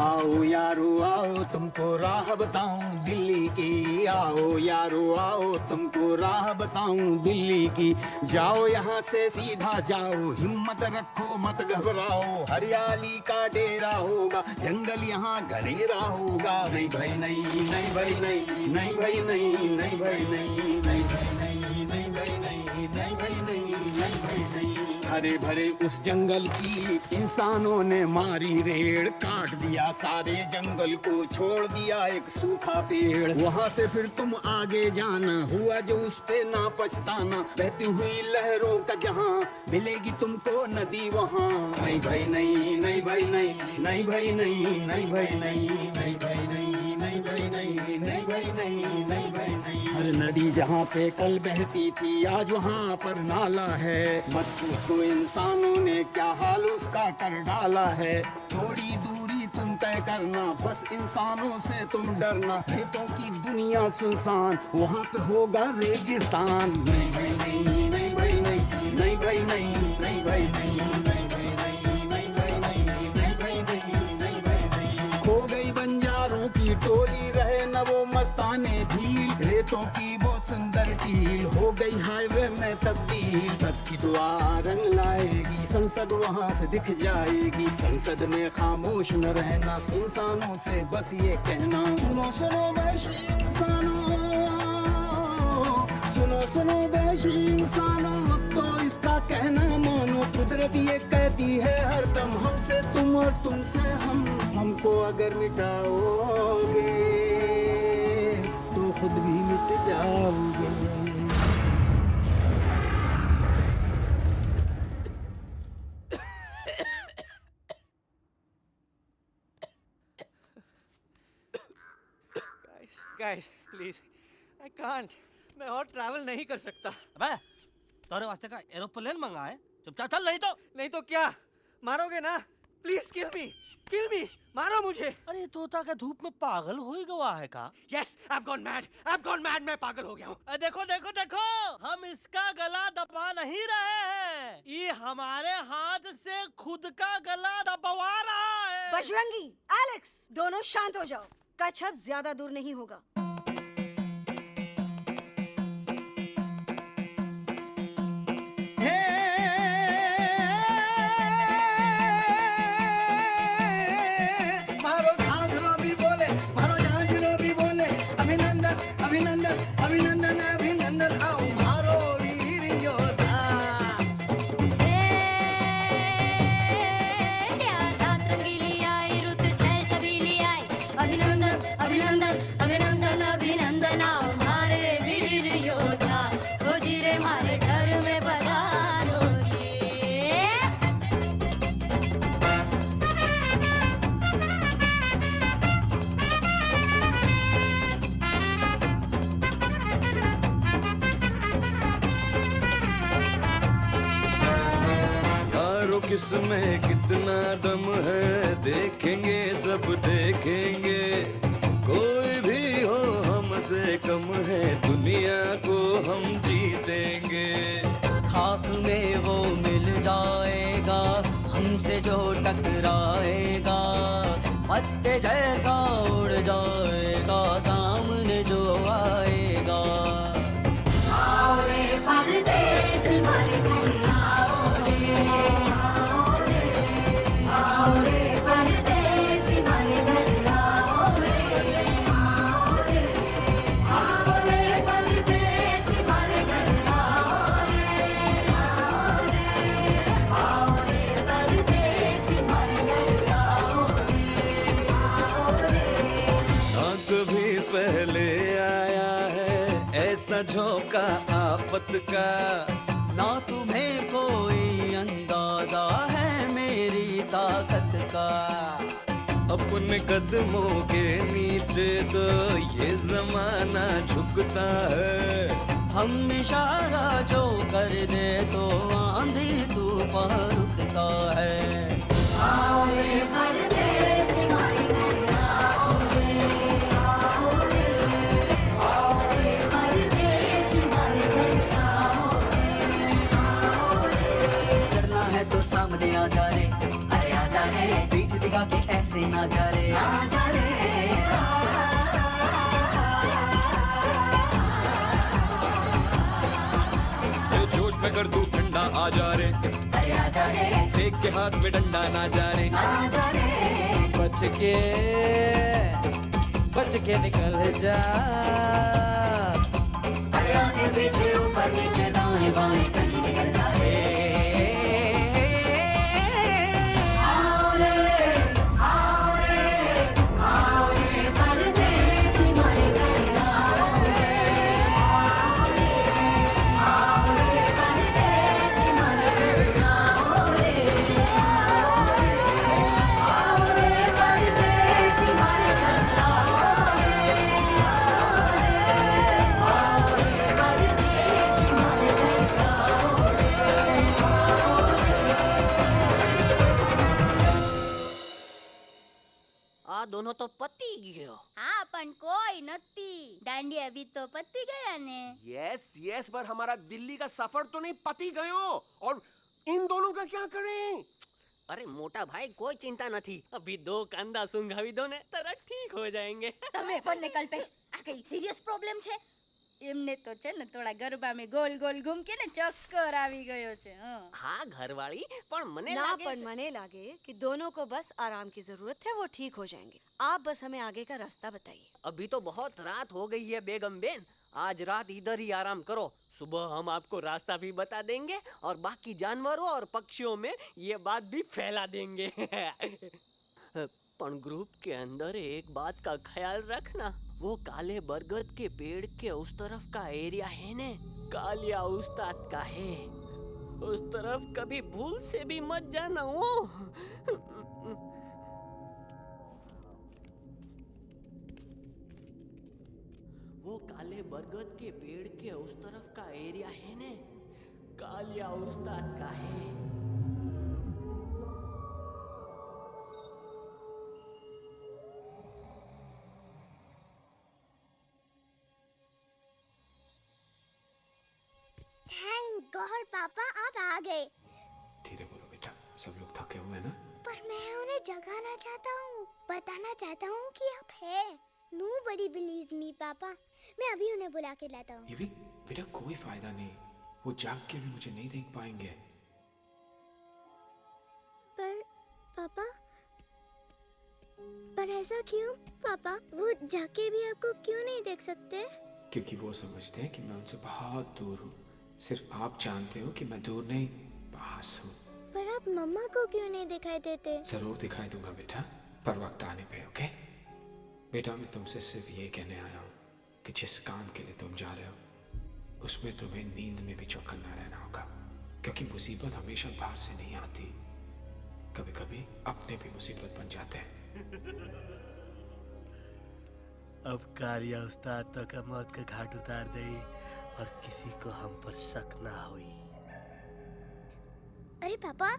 आओ यारो आओ तुमको राह बताऊं दिल्ली की। आओ यारो आओ तुमको राह बताऊं दिल्ली की। जाओ यहाँ से सीधा जाओ, हिम्मत रखो मत घबराओ। हरियाली का डेरा होगा, जंगल यहाँ घनेरा होगा। नहीं भाई नहीं, नहीं भाई नहीं, नहीं भाई नहीं, नहीं भाई नहीं, नहीं भाई नहीं, नहीं भाई नहीं, नहीं भाई नहीं, नहीं भाई नहीं। हरे भरे उस जंगल की इंसानों ने मारी रेड़, काट दिया सारे जंगल को, छोड़ दिया एक सूखा पेड़। वहाँ से फिर तुम आगे जाना, हुआ जो उस पे ना पछताना। बहती हुई लहरों का जहाँ, मिलेगी तुमको नदी वहाँ। नहीं भाई नहीं, नहीं भाई नहीं, नहीं भाई नहीं, नहीं भाई नहीं, नहीं भाई नहीं, नहीं भाई नहीं, नहीं भाई नहीं, नहीं भाई नहीं। हर नदी जहाँ पे कल बहती थी, आज वहाँ पर नाला है। मत पूछो इंसानों ने क्या हाल उसका कर डाला है। थोड़ी दूरी तुम तय करना, बस इंसानों से तुम डरना। खेतों की दुनिया सुनसान, वहाँ पे होगा रेगिस्तान। नहीं भाई नहीं, नहीं भाई नहीं, नहीं भाई नहीं, नहीं भाई नहीं, नहीं भाई नहीं, नहीं भाई नहीं, नहीं भाई नहीं, नहीं भाई नहीं। खो गई बंजारों की टोली, रहे न वो मस्ताने भील। रेतों की बहुत सुंदर टील, हो गई हाईवे में तब्दील। सबकी दुआ रंग लाएगी, संसद वहाँ से दिख जाएगी। संसद में खामोश न रहना, इंसानों से बस ये कहना। सुनो सुनो वैश्वी इंसानों, सुनो सुनो वैश्वी इंसानों, अब तो इसका कहना मानो। कुदरत ये कहती है हरदम, हमसे तुम और तुमसे हम। हमको अगर मिटाओगे तो खुद भी मिट जाओगे। Guys, please, I can't. मैं और ट्रैवल नहीं कर सकता। अबे, तोरे वास्ते का एरोप्लेन मंगा है, चुपचाप चल। नहीं तो क्या मारोगे ना? प्लीज किल मी, मारो मुझे। अरे तोता का धूप में पागल हो ही गया है का? Yes, I've gone mad, मैं पागल हो गया हूँ। देखो देखो देखो, हम इसका गला दबा नहीं रहे हैं, ये हमारे हाथ से खुद का गला दबवा रहा है। बजरंगी, एलेक्स, दोनों शांत हो जाओ। कच्छप ज्यादा दूर नहीं होगा। मारो झांझरो भी बोले, मारो झांझरो भी बोले, अभिनंदन अभिनंदन अभिनंदन अभिनंदन, आओ मारो वीर योद्धा। अभिनंदन अभिनंदन अभिनंदन, आओ हमारे वीर योद्धा। हो जी रे हमारे घर में पधारो जी। यारो किसमें कितना दम है, देखेंगे सब देखेंगे। कोई भी हो हमसे कम है, दुनिया को हम जीतेंगे। खाक में वो मिल जाएगा, हमसे जो टकराएगा। पत्ते जैसा उड़ जाएगा, सामने जो आएगा। आओ रे परदेसी मारे घर आओ रे, आओ रे परदेसी मारे घर आओ रे, आओ रे परदेसी मारे घर आओ रे, आओ रे परदेसी मारे घर आओ रे। ना कभी पहले आया है ऐसा झोंका आफत का, ना तुम्हें कोई अंदाजा है मेरी ताकत का। अपने कदमों के नीचे तो ये जमाना झुकता है। हम इशारा जो कर दे तो आंधी तूफान रुकता है। आओ रे परदेसी मारे घर आओ रे, आओ रे परदेसी मारे घर आओ रे। करना है तो सामने आ जा रे, अरे आ जा रे। पीठ दिखा के ऐसे ना जा रे, आ जा रे। जोश में कर तू ठंडा आ जा रे, अरे आ जा रे। देख के हाथ में डंडा ना जा रे, आ जा रे। बच के निकल जा। अरे आगे पीछे ऊपर नीचे दाएं बाएं कहीं निकल जा रे। આ દોનો તો પતી ગયો. હા પણ કોઈ નથી. દાંડિયા બી તો પતી ગયા ને. यस यस पर हमारा दिल्ली का सफर तो नहीं पति गयो और इन दोनों का क्या करें? अरे मोटा भाई कोई चिंता नहीं. अभी 2 कांदा सूंघावी दो ने तरत ठीक हो जाएंगे. તમે પણ ને કલ્પેશ આ કઈ સિરિયસ પ્રોબ્લેમ છે? એમને તો છે ને થોડા ગરબામાં ગોલ ગોલ ઘૂમકે ને ચક્કર આવી ગયો છે. हाँ घरवाली पर मने ना लागे पर मने लागे कि दोनों को बस आराम की जरूरत है, वो ठीक हो जाएंगे. आप बस हमें आगे का रास्ता बताइए. अभी तो बहुत रात हो गई है बेगम बेन. आज रात इधर ही आराम करो. सुबह हम आपको रास्ता भी बता देंगे और बाकी जानवरों और पक्षियों में ये बात भी फैला देंगे. पर ग्रुप के अंदर एक बात का ख्याल रखना. वो काले बरगद के पेड़ के उस तरफ का एरिया है ने कालिया उस्ताद का है. उस तरफ कभी भूल से भी मत जाना. वो काले बरगद के पेड़ के उस तरफ का एरिया है ने कालिया उस्ताद का है. थैंक गॉड पापा आप आ गए. धीरे बोलो बेटा, सब लोग थके हुए हैं ना. पर मैं उन्हें जगाना चाहता हूँ, बताना चाहता हूँ कि आप है. Nobody believes me पापा. मैं अभी उन्हें बुला के लाता हूँ. ये भी बेटा कोई फायदा नहीं, वो जाग के भी मुझे नहीं देख पाएंगे. पर पापा, पर ऐसा क्यों पापा? वो जाके भी आपको क्यों नहीं देख सकते? क्योंकि वो समझते हैं कि मैं उनसे बहुत दूर हूँ. सिर्फ आप जानते हो कि मैं दूर नहीं, पास हूँ. पर आप मम्मा को क्यों नहीं दिखाई देते? जरूर दिखाई दूंगा बेटा, पर वक्त आने पे. ओके बेटा, मैं तुमसे सिर्फ ये कहने आया हूँ कि जिस काम के लिए तुम जा रहे हो उसमें तुम्हें नींद में भी चौकन्ना रहना होगा. क्योंकि मुसीबत हमेशा बाहर से नहीं आती, कभी कभी अपने भी मुसीबत बन जाते हैं. अब कालिया उस्ताद तो का मौत का घाट उतार दे और किसी को हम पर शक ना हुई. अरे पापा,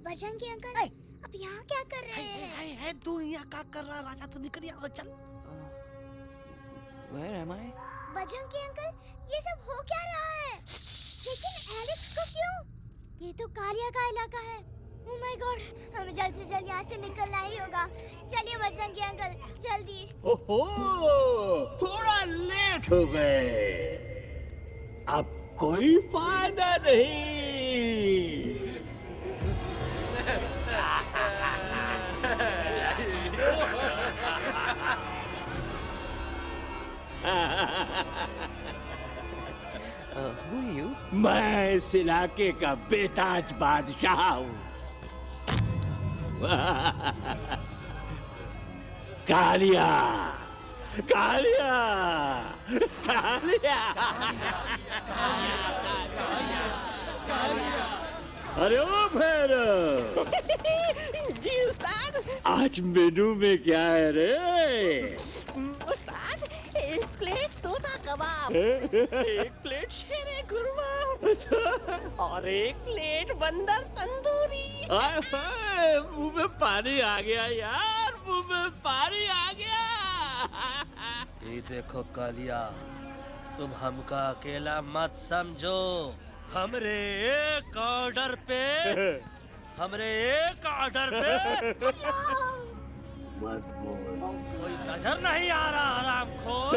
बजरंगी अंकल अब यहाँ क्या कर रहे हैं? है तू यहाँ क्या कर रहा? राजा तू निकल यहाँ से, चल. Where am I? Bajrangi uncle, ये सब हो क्या रहा है? लेकिन एलेक्स को क्यों? ये तो कालिया का इलाका है. ओह माय गॉड, हमें जल्द से जल्द यहाँ से निकलना ही होगा. चलिए बजरंगी अंकल, जल्दी. ओहो, थोड़ा लेट हो गए. अब कोई फायदा नहीं. Who are you? मैं इस इलाके का बेताज बादशाह हूँ. कालिया, कालिया, कालिया. अरे ओ फिर जी उस्ताद. आज मेनू में क्या है रे? उस्ताद, 1 प्लेट तोता कबाब, 1 प्लेट शेरे कुरमा और 1 प्लेट बंदर तंदूरी. मुंह में पानी आ गया यार, मुंह में पानी आ गया. ये देखो कालिया, तुम हमका अकेला मत समझो. हमरे एक ऑर्डर पे मत बोल. कोई नजर नहीं आ रहा हरामखोर.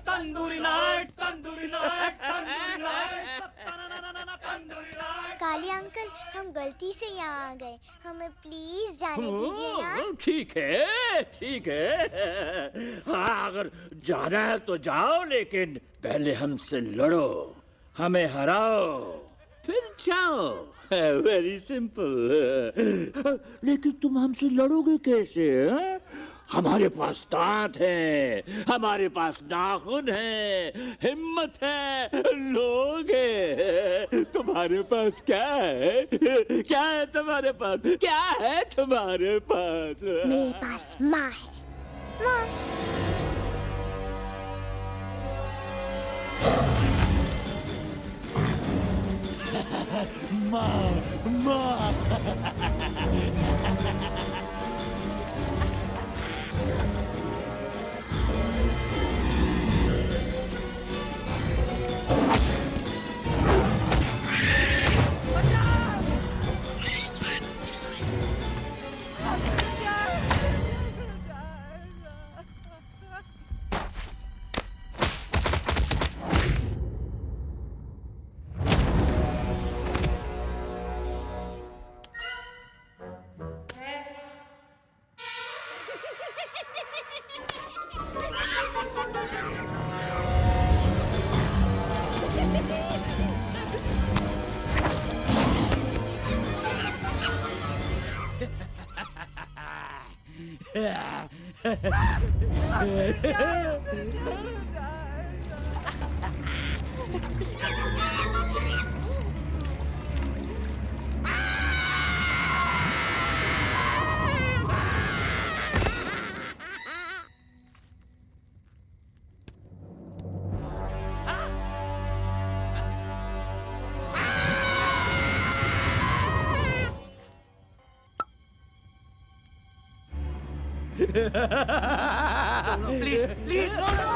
Tandoori night, tandoori night, tandoori night. Kaliya uncle, हम गलती से यहाँ आ गए, हमें प्लीज जाने दीजिए ना. ठीक है, ठीक है. हाँ, अगर जाना है तो जाओ, लेकिन पहले हमसे लड़ो, हमें हराओ, फिर जाओ. Very simple. लेकिन तुम हमसे लड़ोगे कैसे? हमारे पास दांत है, हमारे पास नाखून है, हिम्मत है, लोग है. तुम्हारे पास क्या है? क्या है तुम्हारे पास? क्या है तुम्हारे पास? मेरे पास माँ है. माँ. माँ माँ No, please, please, no, no.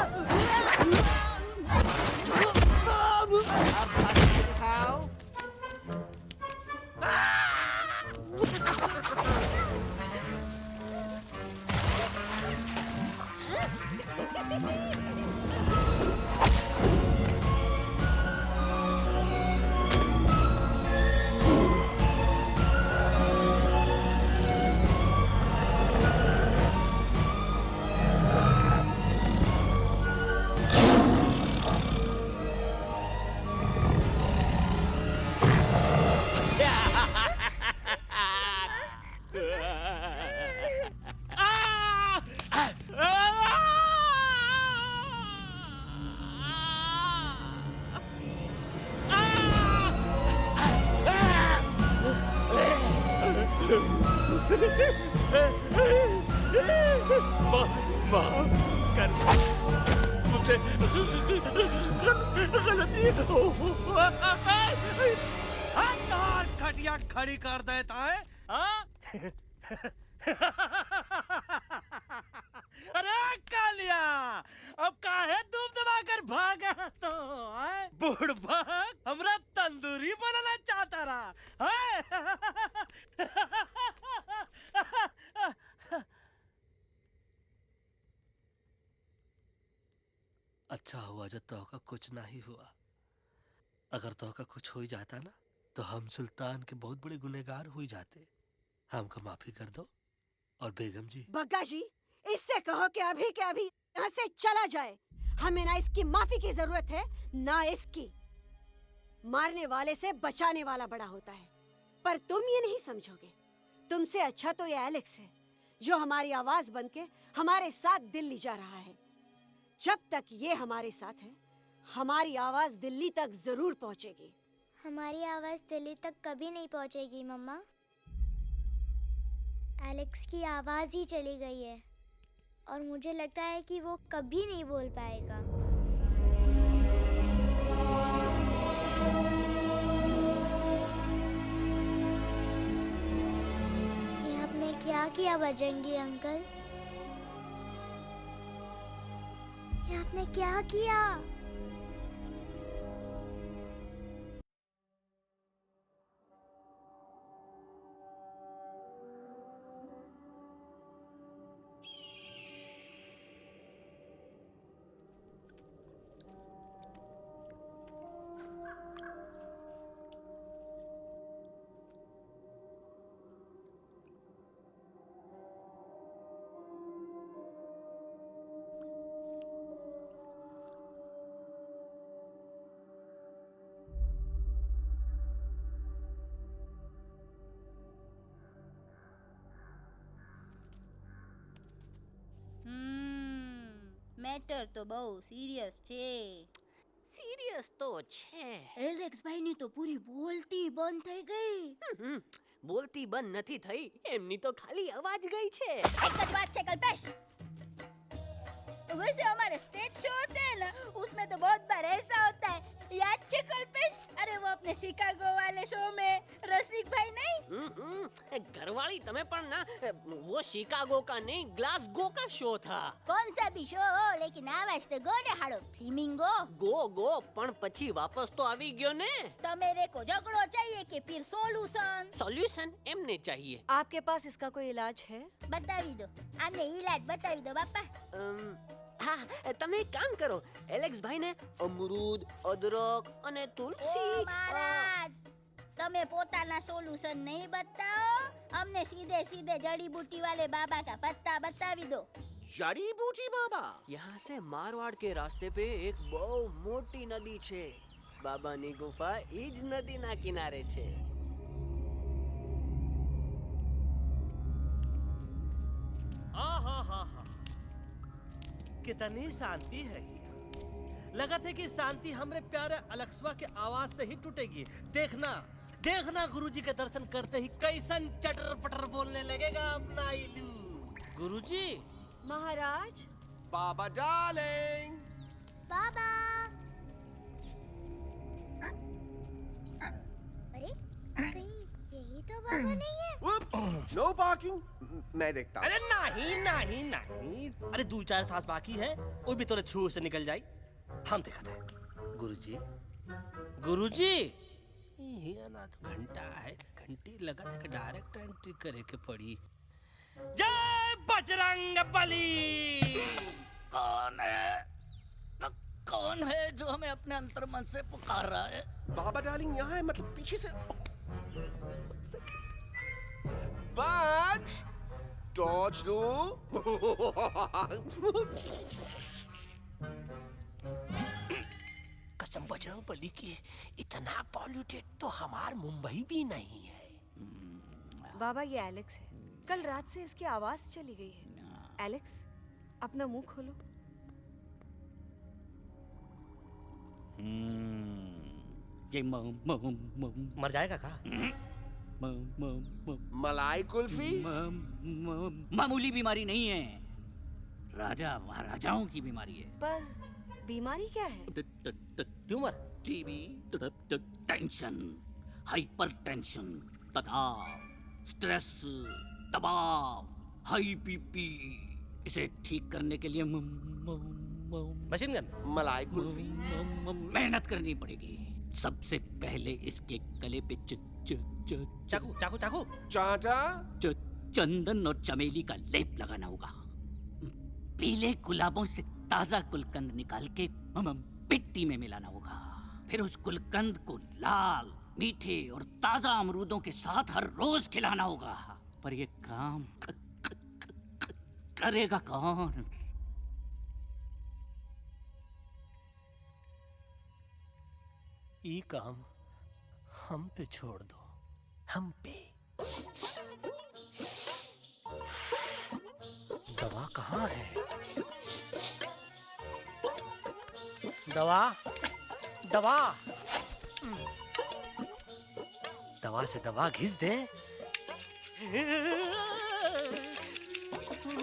How? माँ कर मुझे गलती हाथ खटिया खड़ी कर देता है हाँ? अरे कालिया अब काहे धूप दबाकर भागा तो बुढ़बा हमरा तंदूरी बनाना चाहता रहा अच्छा हुआ जब तोहका कुछ नहीं हुआ। अगर तोहका कुछ हो ही जाता ना तो हम सुल्तान के बहुत बड़े गुनहगार हो जाते। हमको माफी कर दो। और बेगम जी, बग्गा जी, इससे कहो कि अभी के अभी यहाँ से चला जाए। हमें ना इसकी माफी की जरूरत है ना इसकी। मारने वाले से बचाने वाला बड़ा होता है, पर तुम ये नहीं समझोगे। तुमसे अच्छा तो ये एलेक्स है जो हमारी आवाज बनके हमारे साथ दिल्ली जा रहा है। जब तक ये हमारे साथ है हमारी आवाज दिल्ली तक जरूर पहुंचेगी। हमारी आवाज दिल्ली तक कभी नहीं पहुंचेगी मम्मा। एलेक्स की आवाज ही चली गई है और मुझे लगता है कि वो कभी नहीं बोल पाएगा। ये आपने क्या किया बजरंगी अंकल? ये आपने क्या किया? મેટર તો બહુ સિરિયસ છે. સિરિયસ તો છે. એલેક્સ ભાઈની તો પૂરી બોલતી બંધ થઈ ગઈ. બોલતી બંધ નથી થઈ, એમની તો ખાલી અવાજ ગઈ છે. એક જ बात છે कल्पेश. वैसे हमारे स्टेज शो होते हैं ना, उसमें तो बहुत बार ऐसा होता है याद छे कल्पेश? अरे वो अपने शिकागो वाले शो में रसिक भाई नहीं? घरवाली तमे पण ना वो शिकागो का नहीं ग्लासगो का शो था। कौन सा भी शो हो लेकिन आवाज तो गो ने हाड़ो फ्लेमिंगो। गो पण પછી વાપસ તો આવી ગયો ને। तमेरे को झगड़ो चाहिए कि फिर सोल्यूशन? सॉल्यूशन एमने चाहिए। आपके पास इसका कोई इलाज है? बतावी दो, आने इलाज बतावी दो बापा। હા તમે એક કામ કરો એલેક્સ ભાઈને અમરૂદ અદરક અને તુલસી। ओ महाराज, तमे पोताना सोल्यूशन नहीं बताओ, हमने सीधे सीधे जड़ी बूटी वाले बाबा का पत्ता बतावी दो। जड़ी बूटी बाबा? यहाँ से मारवाड़ के रास्ते पे एक बहु मोटी नदी छे। बाबानी गुफा ईज नदी ना किनारे छे। हाँ कितनी शांति है यहाँ। लगा था कि शांति हमरे प्यारे अलक्सवा के आवाज से ही टूटेगी। देखना देखना गुरुजी के दर्शन करते ही कैसन चटर पटर बोलने लगेगा अपना इलू। गुरुजी। महाराज। बाबा डार्लिंग। बाबा। अरे कहीं यही तो बाबा नहीं है? No parking. मैं देखता हूँ। अरे नहीं। अरे 2-4 सांस बाकी है, वो भी तोरे छू से निकल जाई। हम देखते हैं। गुरुजी ये ना तो घंटा है, घंटी लगा था कि डायरेक्ट एंट्री करे के पड़ी। जय बजरंग बली। कौन है जो हमें अपने अंतर्मन से पुकार रहा है? बाबा डार्लिंग यहाँ है, मतलब पीछे से। बच टॉर्च दो। कसम बजरंग बली की, इतना पॉल्यूटेड तो हमार मुंबई भी नहीं है। बाबा ये एलेक्स है, कल रात से इसकी आवाज चली गई है। एलेक्स अपना मुंह खोलो। ये मर जाएगा का? मलाई कुल्फी? मामूली बीमारी नहीं है, राजा महाराजाओं की बीमारी है। पर बीमारी क्या है? Tumour, TB, tension, hyper tension, तनाव, स्ट्रेस, दबाव, हाई बीपी। इसे ठीक करने के लिए मशीन गन, मलाई कुल्फी। मेहनत करनी पड़ेगी। सबसे पहले इसके गले पे चाकू चाटा, चंदन और चमेली का लेप लगाना होगा। पीले गुलाबों से ताजा गुलकंद निकाल के मिट्टी में मिलाना होगा। फिर उस गुलकंद को लाल, मीठे और ताजा अमरूदों के साथ हर रोज खिलाना होगा। पर ये काम करेगा कौन? ये काम हम पे छोड़ दो, हम पे। दवा कहाँ है? दवा से दवा घिस दे।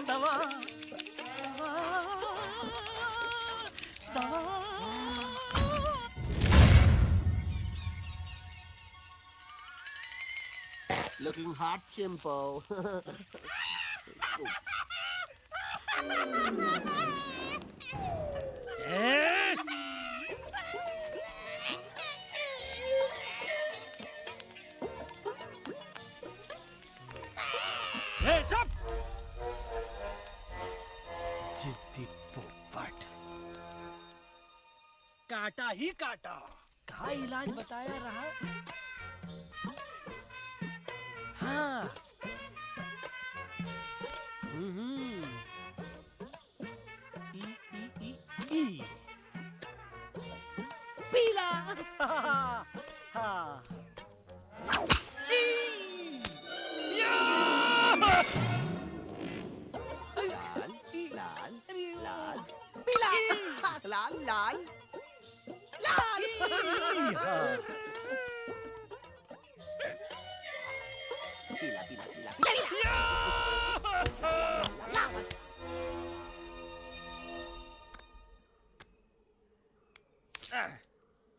दवा। Looking hot, Chimpo. जिद्दी पोपट। काटा ही काटा। का इलाज बताया रहा? हाँ। पीला। हाँ। लाल।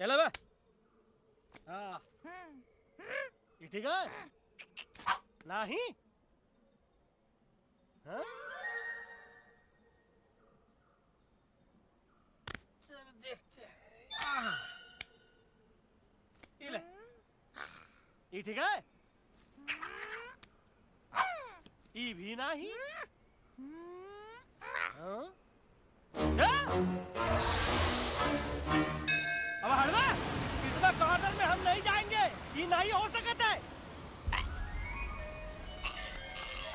चला बे हाँ ये ठीक है नहीं हाँ चल देखते हैं ये ले ये ठीक है ये भी नहीं हाँ अब हड़वा इतना कॉर्नर में हम नहीं जाएंगे ये नहीं हो सकता है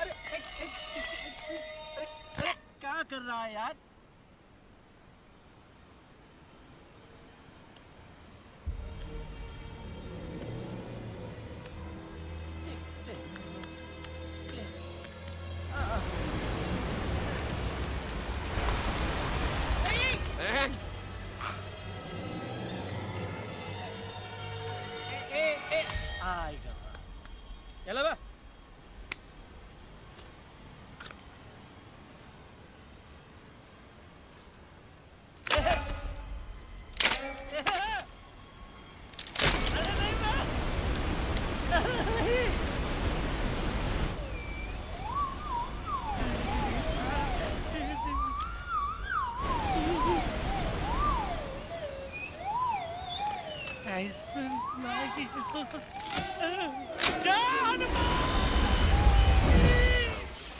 अरे क्या कर रहा है यार आएगा चलो बे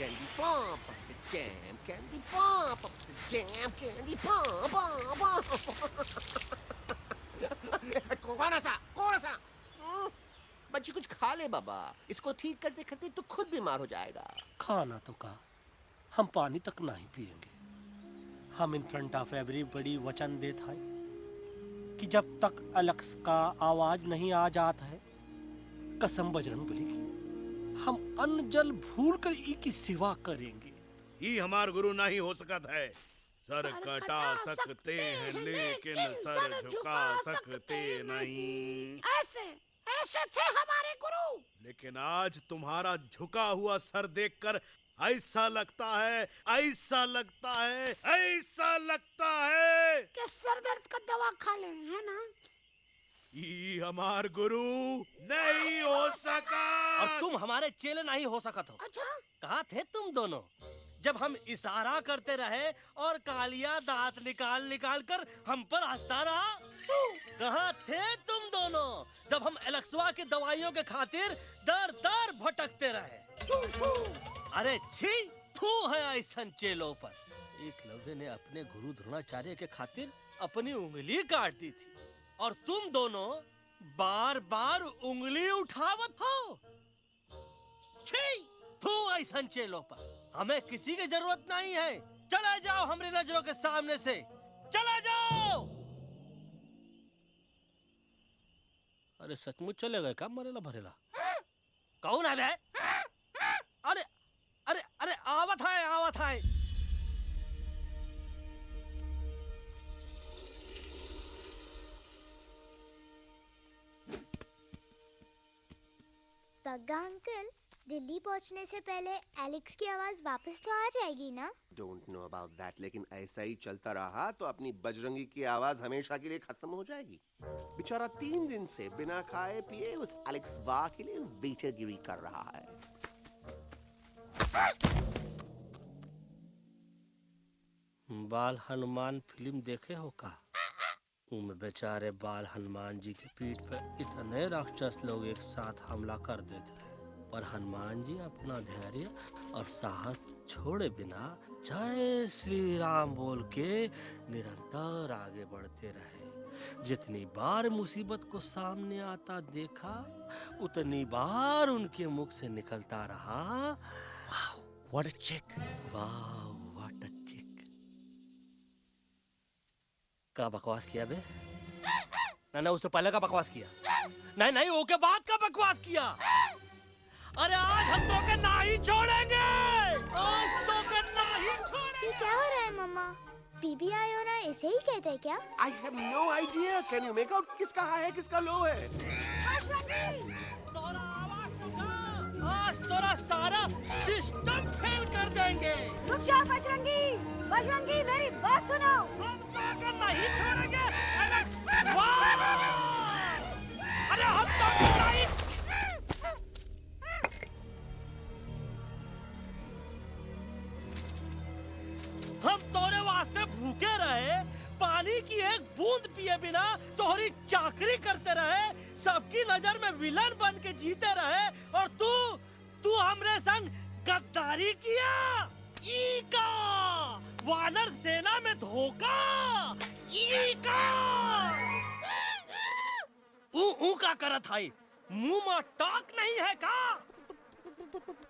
Candy pop up the jam, candy pop up the jam, candy pop up. कौन सा? बच्ची कुछ खा ले बाबा, इसको ठीक करते करते तो खुद बीमार हो जाएगा। खाना तो का हम पानी तक नहीं पिएंगे हम इन फ्रंट ऑफ एवरीबॉडी वचन देता है कि जब तक एलेक्स का आवाज नहीं आ जाता है कसम बजरंगबली की हम अन्न जल भूल कर ई की सेवा करेंगे ये हमार गुरु नहीं हो सकता है सर कटा सकते हैं लेकिन सर झुका सकते नहीं ऐसे ऐसे थे हमारे गुरु लेकिन आज तुम्हारा झुका हुआ सर देखकर ऐसा लगता है कि सर दर्द का दवा खा ले है ना ये हमार गुरु नहीं हो सका और तुम हमारे चेले नहीं हो सका तो अच्छा कहाँ थे तुम दोनों जब हम इशारा करते रहे और कालिया दांत निकाल निकाल कर हम पर हंसता रहा कहाँ थे तुम दोनों जब हम एलेक्सवा की दवाइयों के खातिर दर दर भटकते रहे अरे छी थू है ऐसा चेलों पर एकलव्य ने अपने गुरु द्रोणाचार्य के खातिर अपनी उंगली काट दी थी और तुम दोनों बार बार उंगली उठावत हो छी थू ऐसा चेलों पर हमें किसी की जरूरत नहीं है चले जाओ हमारी नजरों के सामने से चले जाओ अरे सचमुच चले गए क्या मरेला भरेला कौन है बे अरे अरे अरे आवत है बग्गा अंकल दिल्ली पहुंचने से पहले एलेक्स की आवाज वापस तो आ जाएगी ना डोंट नो अबाउट दैट लेकिन ऐसा ही चलता रहा तो अपनी बजरंगी की आवाज हमेशा के लिए खत्म हो जाएगी बेचारा 3 दिन से बिना खाए पिए उस एलेक्स वाह के लिए वेटरगिरी कर रहा है बाल हनुमान फिल्म देखे हो का उनमें बेचारे बाल हनुमान जी की पीठ पर इतने राक्षस लोग एक साथ हमला कर देते हैं पर हनुमान जी अपना धैर्य और साहस छोड़े बिना जय श्री राम बोल के निरंतर आगे बढ़ते रहे जितनी बार मुसीबत को सामने आता देखा उतनी बार उनके मुख से निकलता रहा व्हाट अ चिक वाह व्हाट अ चिक का बकवास किया बे ना उससे पहले का बकवास किया नहीं ओके बाद का बकवास किया अरे आज हम तो के नहीं छोड़ेंगे आज तो के नहीं छोड़ेंगे ये क्या हो रहा है मम्मा बीबी आयो ना ऐसे ही कहते हैं क्या I have no idea can you make out किसका हाई है किसका लो है तोरा आवाज आज तोरा सारा सिस्टम फेल कर देंगे रुक जा बजरंगी मेरी बात सुनो हम तो के नहीं छोड़ेंगे बूंद पिए बिना तोहरी चाकरी करते रहे, सबकी नजर में विलन बन के जीते रहे, और तू हमरे संग गद्दारी किया। ई का वानर सेना में धोखा, ई का ऊ का करत हाई, मुंह में टाक नहीं है का?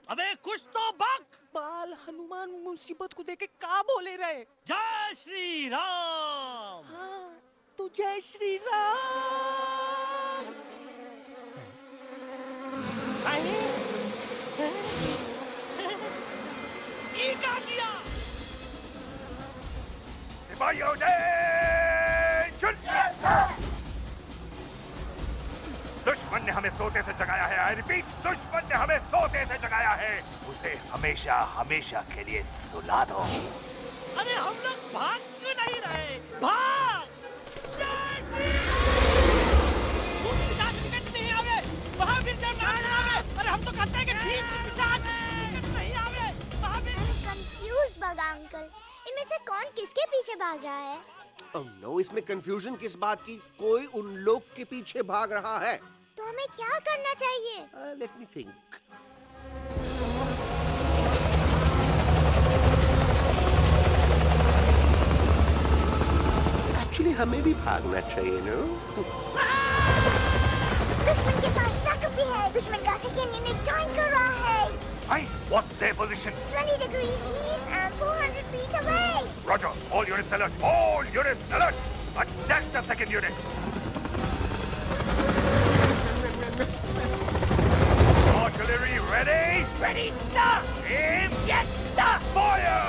अबे कुछ तो बक। बाल हनुमान मुसीबत को देखे का बोले रहे? जय श्री राम। हाँ, तो जय श्री राम। ये क्या किया? सिपाहियों ने दुश्मन ने हमें सोते से जगाया है। आई रिपीट, दुश्मन ने हमें सोते से जगाया है। उसे हमेशा हमेशा के लिए सुला दो। अरे हम लोग भाग क्यों नहीं रहे? भाग! जय श्री नहीं आवे, महावीर जब नाच आवे। अरे हम तो कहते हैं कि ठीक नहीं आवे, महावीर। कंफ्यूज बगा अंकल, इनमें से कौन किसके पीछे भाग रहा है? Oh no, इसमें कंफ्यूजन किस बात की? कोई उन लोग के पीछे भाग रहा है। तो हमें क्या करना चाहिए? Let me think. Actually, हमें भी भागना चाहिए, no? दुश्मन के पास बैकअप भी है। दुश्मन का सेकेंड यूनिट ज्वाइन कर रहा है। Hey, what's their position? 20 degrees east and 400 feet away. Roger, all units alert. All units alert. Attack the second unit. Artillery ready? Ready, sir. Aim. Yes, sir. Fire!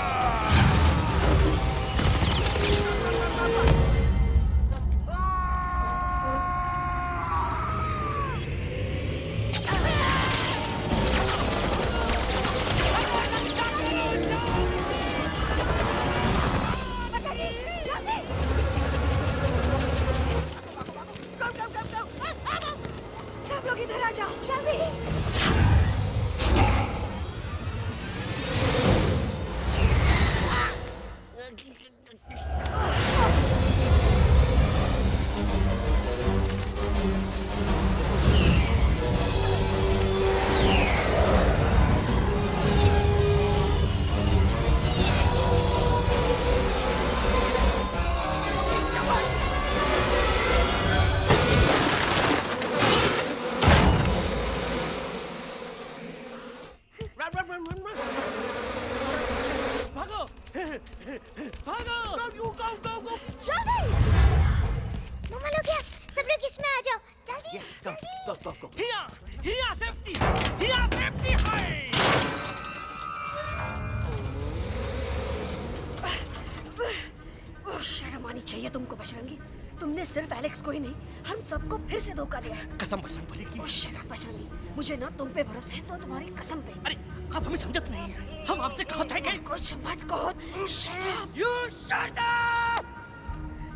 सब लोग इधर आ जाओ, जल्दी। शर्म आनी चाहिए तुमको बजरंगी। तुमने सिर्फ एलेक्स को ही नहीं, हम सबको फिर से धोखा दिया है। कसम बजरंग बली की। शट अप बजरंगी, मुझे ना तुम पे भरोसा है तो तुम्हारी कसम पे। अरे आप हमें समझत नहीं है। हम आपसे कहते हैं कि कुछ मत कहो। Shut up. You shut up.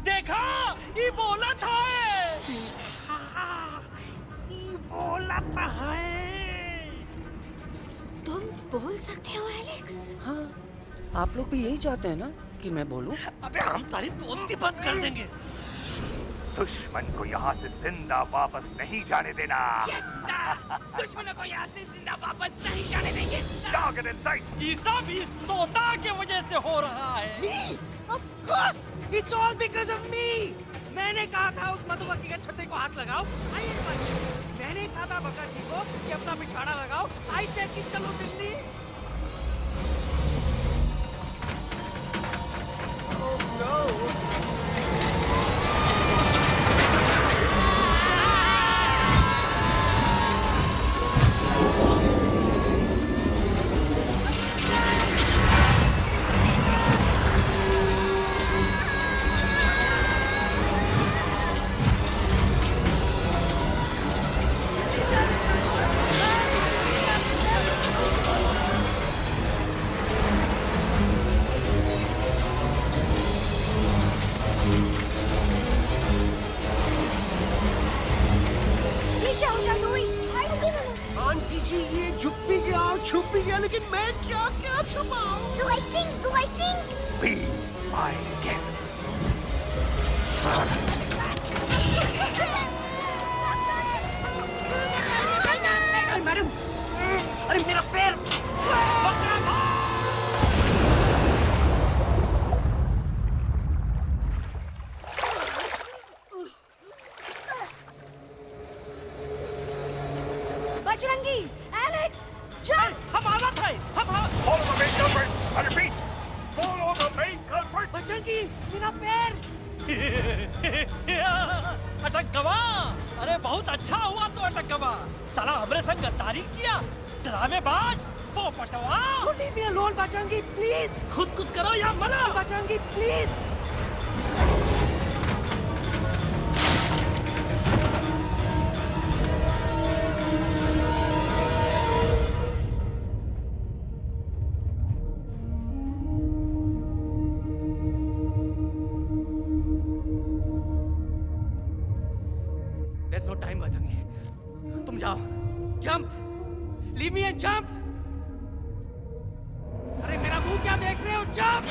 देखा, ये बोला था। ये बोला था है। तुम बोल सकते हो एलेक्स? हाँ, आप लोग भी यही चाहते हैं ना कि मैं बोलूं? अबे हम तारीफ बोलती बंद कर देंगे। दुश्मन को यहाँ से जिंदा वापस नहीं जाने देना। दुश्मनों को यहाँ से जिंदा वापस नहीं जाने देंगे। Target in sight. ये सब इस तोता के वजह से हो रहा है। Me? Of course, it's all because of me. मैंने कहा था उस मधुमक्खी के छत्ते को हाथ लगाओ। मैंने कहा था भगत जी को कि अपना पिछवाड़ा लगाओ। आई सेड कि चलो दिल्ली। Oh no! आंटी जी, ये झुक भी गया और छुप भी गया, लेकिन मैं क्या छुपाऊं? Do I sing? Be my guest. अरे मैडम, अरे मेरा पैर! बजरंगी, एलेक्स, चल! हम आवाज है, हम Follow the main culprit. I repeat, follow the main culprit. Bajrangi, मेरा पैर! अटक गवा! अरे बहुत अच्छा हुआ तो अटक गवा! साला हमरे संग गद्दारी किया, ड्रामेबाज, पोपटवा! Leave me alone, Bajrangi, please! खुद कुछ करो या मरो! Bajrangi, please! There's no time, Bajrangi. तुम जाओ. Jump. Leave me and jump. अरे मेरा मुंह क्या देख रहे हो? Jump.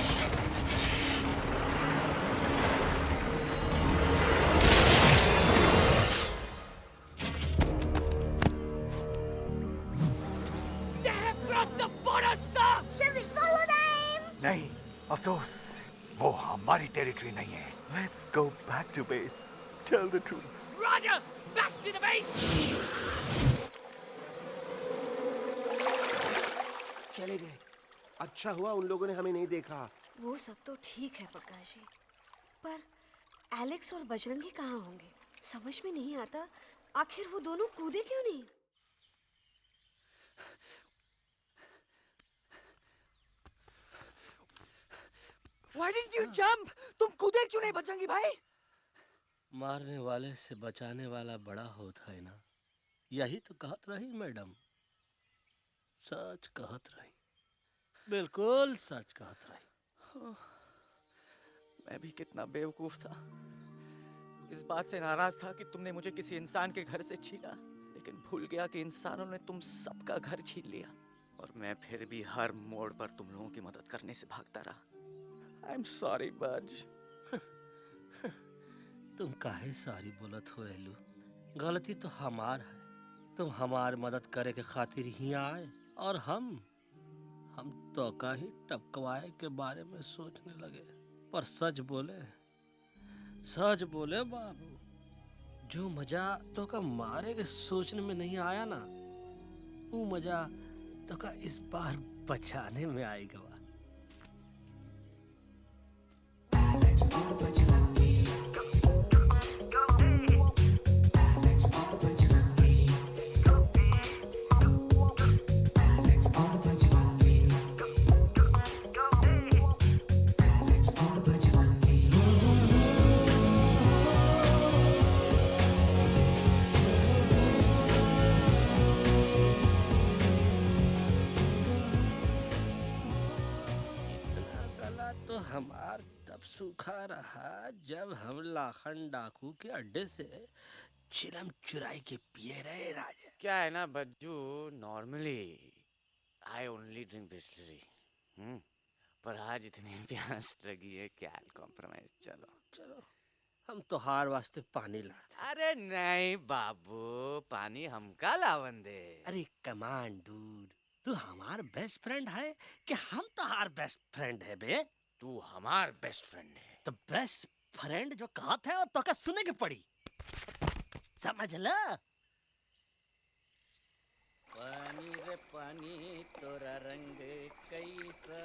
They have crossed the border, sir. Shall we follow them? नहीं, अफसोस, वो हमारी टेरिटरी नहीं है. Let's go back to base. Tell the troops. Roger. Back to the base. चले गए. अच्छा हुआ उन लोगों ने हमें नहीं देखा. वो सब तो ठीक है प्रकाश जी, पर एलेक्स और बजरंगी कहाँ होंगे? समझ में नहीं आता, आखिर वो दोनों कूदे क्यों नहीं? Why didn't you jump? तुम कूदे क्यों नहीं बजरंगी भाई? मारने वाले से बचाने वाला बड़ा होता है ना. यही तो कहत रही मैडम. सच कहत रही. बिल्कुल सच कहत रही. मैं भी कितना बेवकूफ था. इस बात से नाराज था कि तुमने मुझे किसी इंसान के घर से छीना, लेकिन भूल गया कि इंसानों ने तुम सबका घर छीन लिया, और मैं फिर भी हर मोड़ पर तुम लोगों की मदद करने से भागता रहा. I'm sorry, बज. तुम काहे सारी बोलत हो एलू? गलती तो हमार है. तुम हमार मदद करे के खातिर ही आए, और हम तो का ही टपकवाए के बारे में सोचने लगे. पर सच बोले बाबू, जो मजा तो का मारे के सोचने में नहीं आया ना, वो मजा तो का इस बार बचाने में आएगा. हमार तब सूखा रहा जब हम लाखन डाकू के अड्डे से चिलम चुराई के पिए रहे राजा. क्या है ना Bajju, normally I only drink Bisleri, पर आज इतनी प्यास लगी है क्या कॉम्प्रोमाइज. चलो हम तो हार वास्ते पानी लाते. अरे नहीं बाबू, पानी हमका लावन दे. अरे कमान डूड, तू हमार बेस्ट फ्रेंड है कि हम तो हार बेस्ट फ्रेंड है बे. तू हमार बेस्ट फ्रेंड है. तो बेस्ट फ्रेंड जो कहत है वो तो का सुने के पड़ी. समझ ला. पानी रे पानी तोरा रंग कैसा,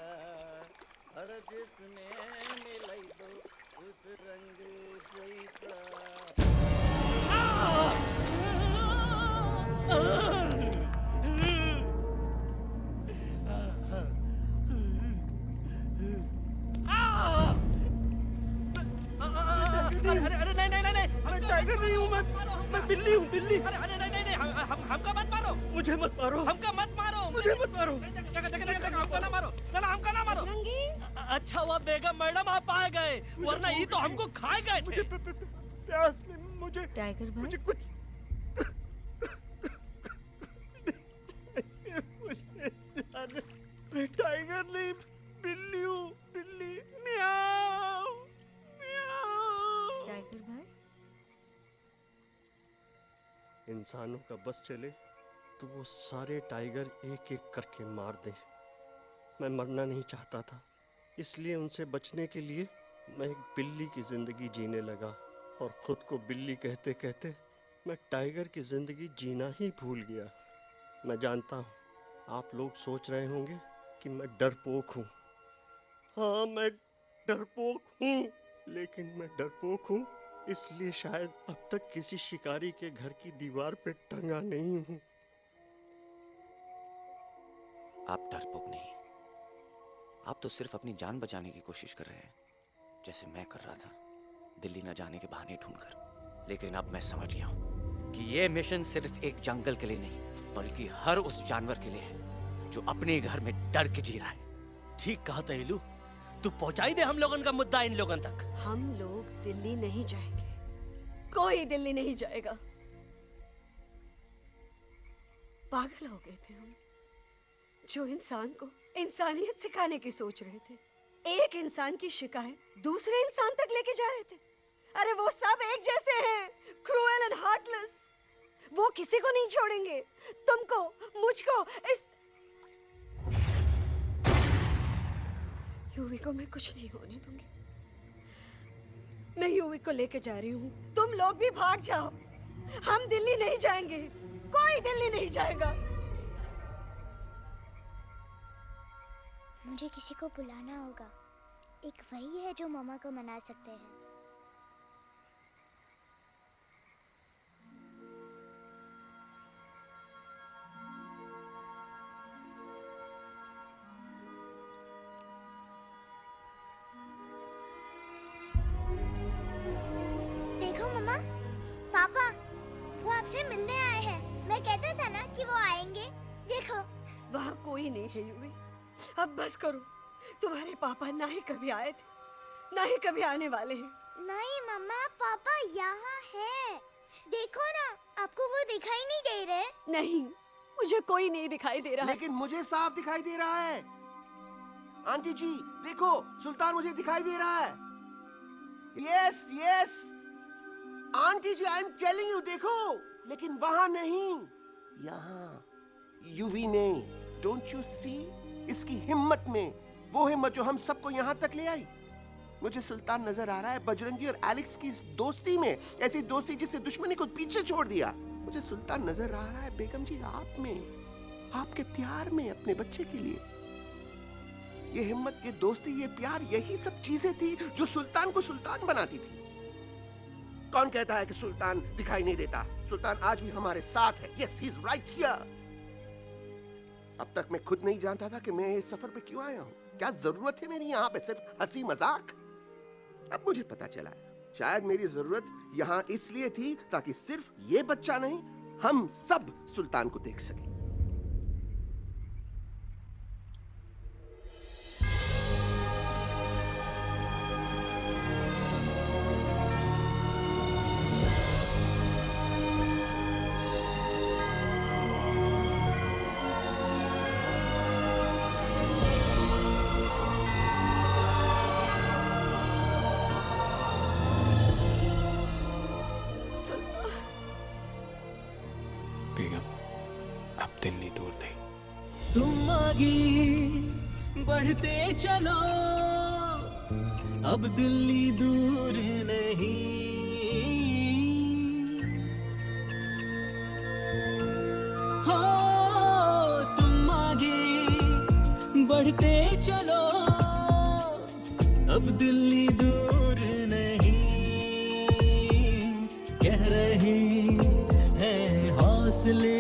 हर जिसमें मिलाई दो उस रंग जैसा. अरे नहीं, मैं टाइगर नहीं हूँ, मैं बिल्ली हूँ, बिल्ली. अरे नहीं, हमका मत मारो. मुझे मत मारो. हमका मत मारो. मुझे मत मारो. हमका ना मारो. ना हमका ना मारो. अच्छा हुआ बेगम मैडम आप आ गए, वरना ये तो हमको खाए गए. मुझे प्यास नहीं. मुझे टाइगर भाई, मुझे कुछ मैं टाइगर नहीं, बिल्ली हूँ, बिल्ली. म्याऊ म्याऊ. टाइगर इंसानों का बस चले तो वो सारे टाइगर एक एक करके मार दें। मैं मरना नहीं चाहता था, इसलिए उनसे बचने के लिए मैं एक बिल्ली की जिंदगी जीने लगा और खुद को बिल्ली कहते कहते मैं टाइगर की जिंदगी जीना ही भूल गया। मैं जानता हूँ आप लोग सोच रहे होंगे कि मैं डरपोक हूँ। हाँ, मैं डरपोक हूँ, लेकिन मैं डरपोक हूँ इसलिए शायद अब तक किसी शिकारी के घर की दीवार पे टंगा नहीं हूँ। आप डरपोक नहीं, आप तो सिर्फ अपनी जान बचाने की कोशिश कर रहे हैं, जैसे मैं कर रहा था दिल्ली न जाने के बहाने ढूंढकर। लेकिन अब मैं समझ गया हूं कि ये मिशन सिर्फ एक जंगल के लिए नहीं, बल्कि हर उस जानवर के लिए है जो अपने घर में डर के जी रहा है। ठीक कहा तहेलू, तू पहुंचाई दे हम लोगन का मुद्दा इन लोगन तक। हम लोग दिल्ली नहीं जाएंगे, कोई दिल्ली नहीं जाएगा। पागल हो गए थे हम, जो इंसान को इंसानियत सिखाने की सोच रहे थे, एक इंसान की शिकायत दूसरे इंसान तक लेके जा रहे थे। अरे वो सब एक जैसे हैं, क्रूएल एंड हार्टलेस। वो किसी को नहीं छोड़ेंगे, तुमको, मुझको, इस यूवी को मैं कुछ नहीं होने दूंगी। मैं यूवी को लेके जा रही हूँ, तुम लोग भी भाग जाओ। हम दिल्ली नहीं जाएंगे, कोई दिल्ली नहीं जाएगा। मुझे किसी को बुलाना होगा, एक वही है जो मम्मा को मना सकते हैं। देखो मम्मा, पापा, वो आपसे मिलने आए हैं। मैं कहता था ना कि वो आएंगे। देखो, वहाँ कोई नहीं है यूवी, अब बस करो। तुम्हारे पापा ना ही कभी आए थे, ना ही कभी आने वाले हैं। नहीं मम्मा, पापा यहाँ है। देखो ना, आपको वो दिखाई नहीं दे रहे? नहीं, मुझे कोई नहीं दिखाई दे रहा। लेकिन मुझे साफ दिखाई दे रहा है। आंटी जी देखो, सुल्तान मुझे दिखाई दे रहा है। Yes yes aunty ji, I am telling you, देखो। लेकिन वहां नहीं, यहाँ यूवी ने। डोंट यू सी इसकी हिम्मत में, वो हिम्मत जो हम सबको यहाँ तक ले आई। मुझे सुल्तान नजर आ रहा है बजरंगी और एलेक्स की इस दोस्ती में, ऐसी दोस्ती जिससे दुश्मनी को पीछे छोड़ दिया। मुझे सुल्तान नजर आ रहा है बेगम जी आप में, आपके प्यार में अपने बच्चे के लिए। ये हिम्मत, ये दोस्ती, ये प्यार, यही सब चीजें थी जो सुल्तान को सुल्तान बनाती थी। कौन कहता है कि सुल्तान दिखाई नहीं देता? सुल्तान आज भी हमारे साथ है। Yes, he is right here. अब तक मैं खुद नहीं जानता था कि मैं इस सफर पे क्यों आया हूँ। क्या जरूरत है मेरी यहाँ पे सिर्फ हंसी मजाक? अब मुझे पता चला है, शायद मेरी जरूरत यहाँ इसलिए थी ताकि सिर्फ ये बच्चा नहीं, हम सब सुल्तान को देख सकें। बेगम, अब दिल्ली दूर नहीं। तुम आगे बढ़ते चलो, अब दिल्ली दूर नहीं। हो तुम आगे बढ़ते चलो, अब दिल्ली दूर नहीं। कह रहे हैं हौसले,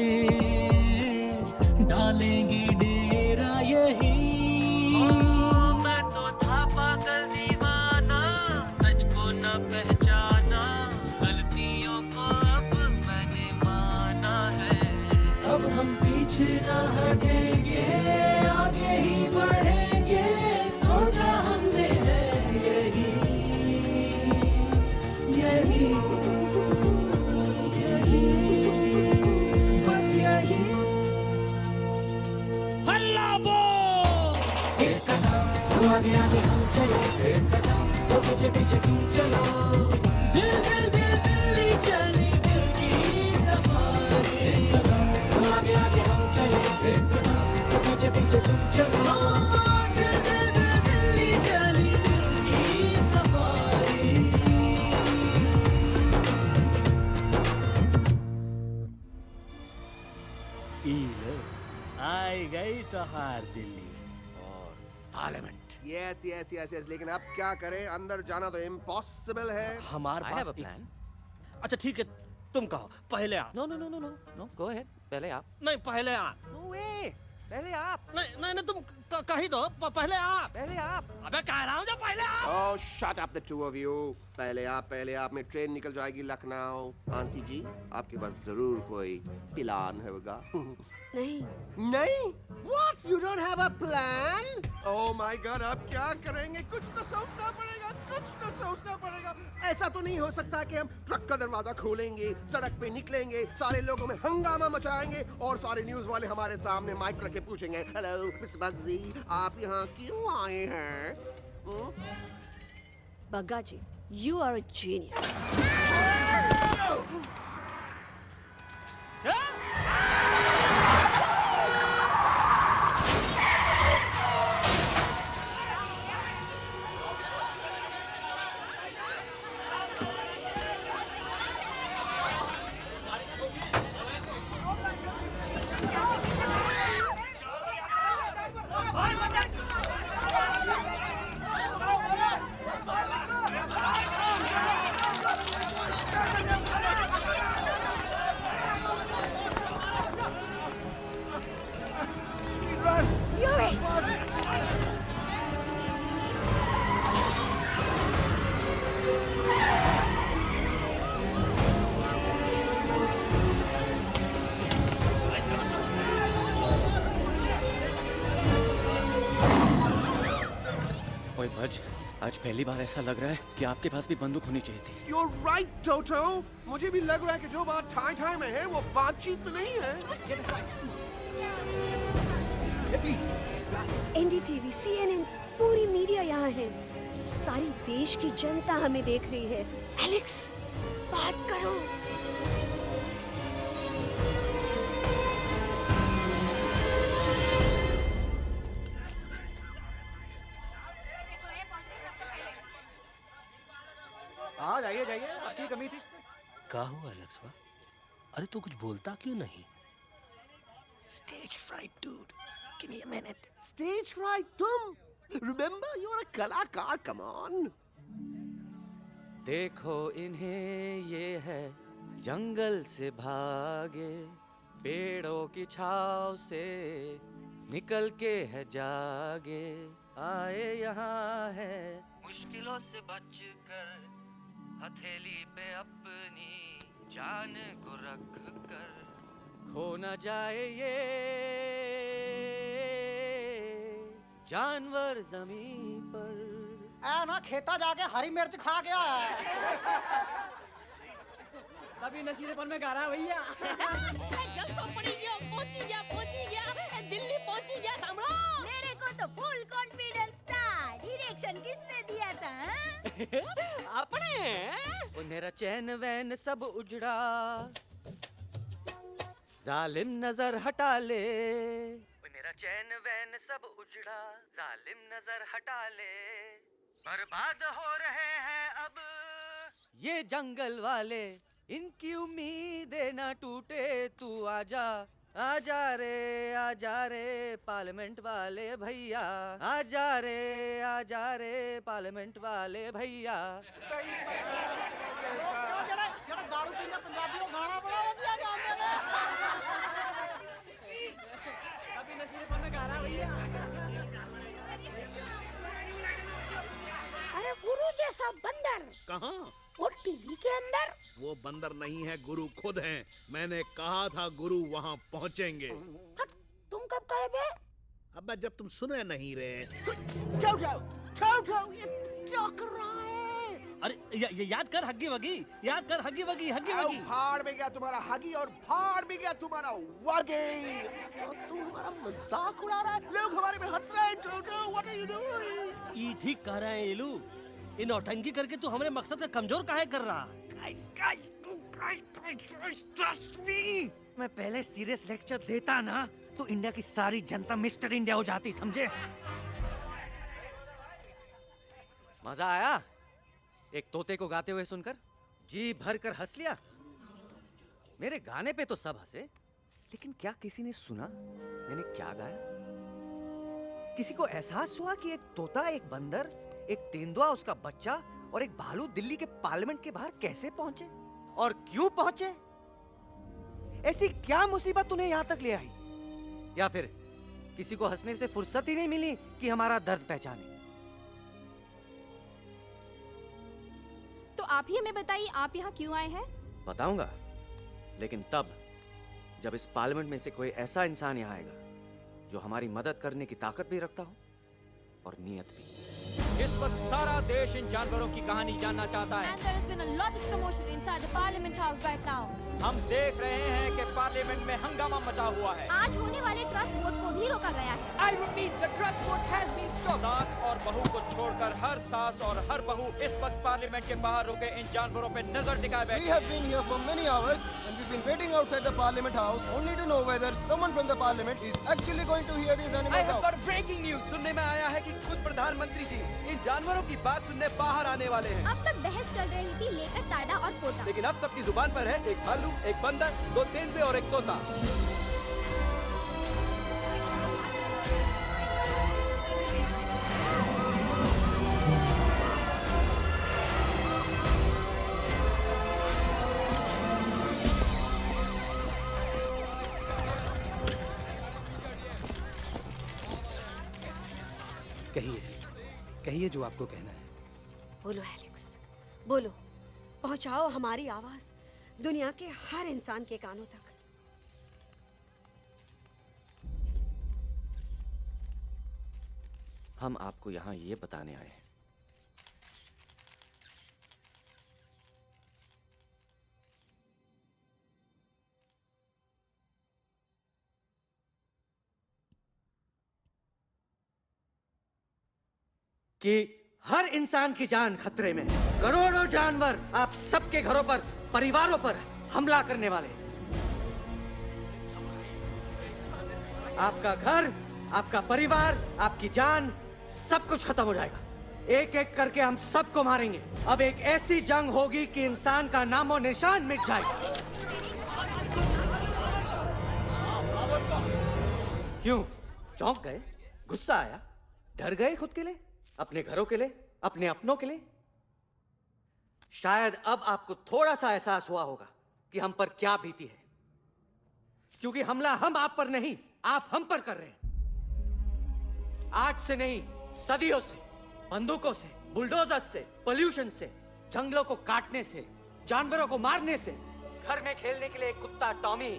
डालेंगे डेरा यही। मैं तो था पागल दीवाना, सच को न पहचाना, गलतियों को अब मैंने माना है। अब हम पीछे न हटेंगे, आगे ही बढ़ेंगे, सोचा हमने है यही यही यही। बस शहर दिल्ली और parliament. Yes yes yes yes, लेकिन अब क्या करें, अंदर जाना तो इम्पॉसिबल है। हमारे I pass have a plan. अच्छा ठीक है, तुम कहो, पहले आप। No no no no no no, go ahead, पहले आप। नहीं, पहले आप। नो वे, पहले आप। नहीं नहीं नहीं, तुम कह ही दो, पहले आप। पहले आप। अबे कह रहा हूँ जो पहले आप। Oh, shut up the two of you. पहले आप में ट्रेन निकल जाएगी लखनऊ। आंटी जी, आपके पास जरूर कोई प्लान होगा। नहीं नहीं? What? You don't have a plan? Oh my God, अब क्या करेंगे? कुछ तो सोचना पड़ेगा। ऐसा तो नहीं हो सकता कि हम ट्रक का दरवाजा खोलेंगे, सड़क पे निकलेंगे, सारे लोगों में हंगामा मचाएंगे और सारे न्यूज वाले हमारे सामने माइक रख के पूछेंगे, हेलो मिस्टर बग्जी, आप यहाँ क्यों आए हैं? बग्गा जी, you are a genius. ओए भज, आज पहली बार ऐसा लग रहा है कि आपके पास भी बंदूक होनी चाहिए थी। You're right, Toto. मुझे भी लग रहा है कि जो बात ठाई में है वो बातचीत में नहीं है। NDTV, CNN, पूरी मीडिया यहाँ है। सारी देश की जनता हमें देख रही है। एलेक्स, बात करो। हाँ जाइए जाइए, आपकी कमी थी। क्या हुआ एलेक्स? अरे तू कुछ बोलता क्यों नहीं? Stage fright, dude. Give me a minute. Stage fright, तुम? Remember, you're a कलाकार. Come on. देखो इन्हें, ये है जंगल से भागे, पेड़ों की छाव से निकल के है जागे, आए यहाँ है मुश्किलों से बचकर, हथेली पे अपनी जान को रख कर, खो न जाए ये जानवर जमीन पर। ना खेता जाके हरी मिर्च खा गया है। तभी नशीलेपन में गा रहा है भैया। दिल्ली पहुंची गया सामने। मेरे को तो फुल कॉन्फिडेंस था। डायरेक्शन किसने दिया था? अपने। वो मेरा चैन वैन सब उजड़ा, जालिम नजर हटा ले। वो मेरा चैन वैन सब उजड़ा, जालिम नजर हटा ले, बर्बाद हो रहे हैं अब ये जंगल वाले, इनकी उम्मीदें ना टूटे, तू आजा आजा रे पार्लियामेंट वाले भैया, आजा रे पार्लियामेंट वाले भैया। दारू पीने पंजाबियों गाना बड़ा दिया गाने में। तभी नशीलेपन में गा रहा है भैया। अरे गुरु जैसा बंदर कहाँ? वो टीवी के अंदर। वो बंदर नहीं है, गुरु खुद हैं। मैंने कहा था गुरु वहाँ पहुँचेंगे। तुम कब कहे बे? अब जब तुम सुने नहीं रहे। ये क्या कर रहा है? अरे याद कर हग्गी वगी, याद कर हग्गी वगी। भाड़ में गया तुम्हारा हगी और भाड़ में गया तुम्हारा वगी। और तू हमारा मजाक उड़ा रहा है, लोग हमारे में हंस रहे हैं। टोटो, what are you doing? ये ठीक कह रहे हैं इलू, इन नौटंकी करके तू हमारे मकसद का कमजोर काहे कर रहा? Trust me. मैं पहले सीरियस लेक्चर देता ना तो इंडिया की सारी जनता मिस्टर इंडिया हो जाती, समझे? मजा आया एक तोते को गाते हुए सुनकर? जी भर कर हंस लिया। मेरे गाने पे तो सब हंसे, लेकिन क्या किसी ने सुना मैंने क्या गाया? किसी को एहसास हुआ कि एक तोता, एक बंदर, एक तेंदुआ, उसका बच्चा और एक भालू दिल्ली के पार्लियामेंट के बाहर कैसे पहुंचे और क्यों पहुंचे? ऐसी क्या मुसीबत उन्हें यहां तक ले आई? या फिर किसी को हंसने से फुर्सत ही नहीं मिली कि हमारा दर्द पहचाने? तो आप ही हमें बताइए, आप यहाँ क्यों आए हैं? बताऊंगा, लेकिन तब जब इस पार्लियामेंट में से कोई ऐसा इंसान यहाँ आएगा जो हमारी मदद करने की ताकत भी रखता हो और नीयत भी। इस वक्त सारा देश इन जानवरों की कहानी जानना चाहता है। And there has been a lot of commotion inside the Parliament House right now. हम देख रहे हैं कि पार्लियामेंट में हंगामा मचा हुआ है। आज होने वाले ट्रस्ट वोट को भी रोका गया है। I repeat, the trust vote has been stopped. सास और बहू को छोड़कर हर सास और हर बहू इस वक्त पार्लियामेंट के बाहर रुके इन जानवरों पे नजर टिकाए बैठे। We have been here for many hours and we've been waiting outside the Parliament House only to know whether someone from the Parliament is actually going to hear these animals I have out. got breaking news. सुनने में आया है कि खुद प्रधानमंत्री जी इन जानवरों की बात सुनने बाहर आने वाले हैं। अब तक बहस चल रही थी लेकर टाडा और पोटा, लेकिन अब सबकी जुबान पर है एक भालू, एक बंदर, 2 तेंदुए और एक तोता। कहिए जो आपको कहना है। बोलो एलेक्स, बोलो, पहुंचाओ हमारी आवाज दुनिया के हर इंसान के कानों तक। हम आपको यहाँ ये बताने आए हैं कि हर इंसान की जान खतरे में है। करोड़ों जानवर आप सबके घरों पर, परिवारों पर हमला करने वाले हैं। आपका घर, आपका परिवार, आपकी जान, सब कुछ खत्म हो जाएगा। एक एक करके हम सबको मारेंगे। अब एक ऐसी जंग होगी कि इंसान का नामो निशान मिट जाएगा। क्यों चौंक गए? गुस्सा आया? डर गए खुद के लिए, अपने घरों के लिए, अपने अपनों के लिए? शायद अब आपको थोड़ा सा एहसास हुआ होगा कि हम पर क्या बीती है, क्योंकि हमला हम आप पर नहीं, आप हम पर कर रहे हैं। आज से नहीं, सदियों से, बंदूकों से, बुलडोजर से, पोल्यूशन से, जंगलों को काटने से, जानवरों को मारने से। घर में खेलने के लिए एक कुत्ता टॉमी,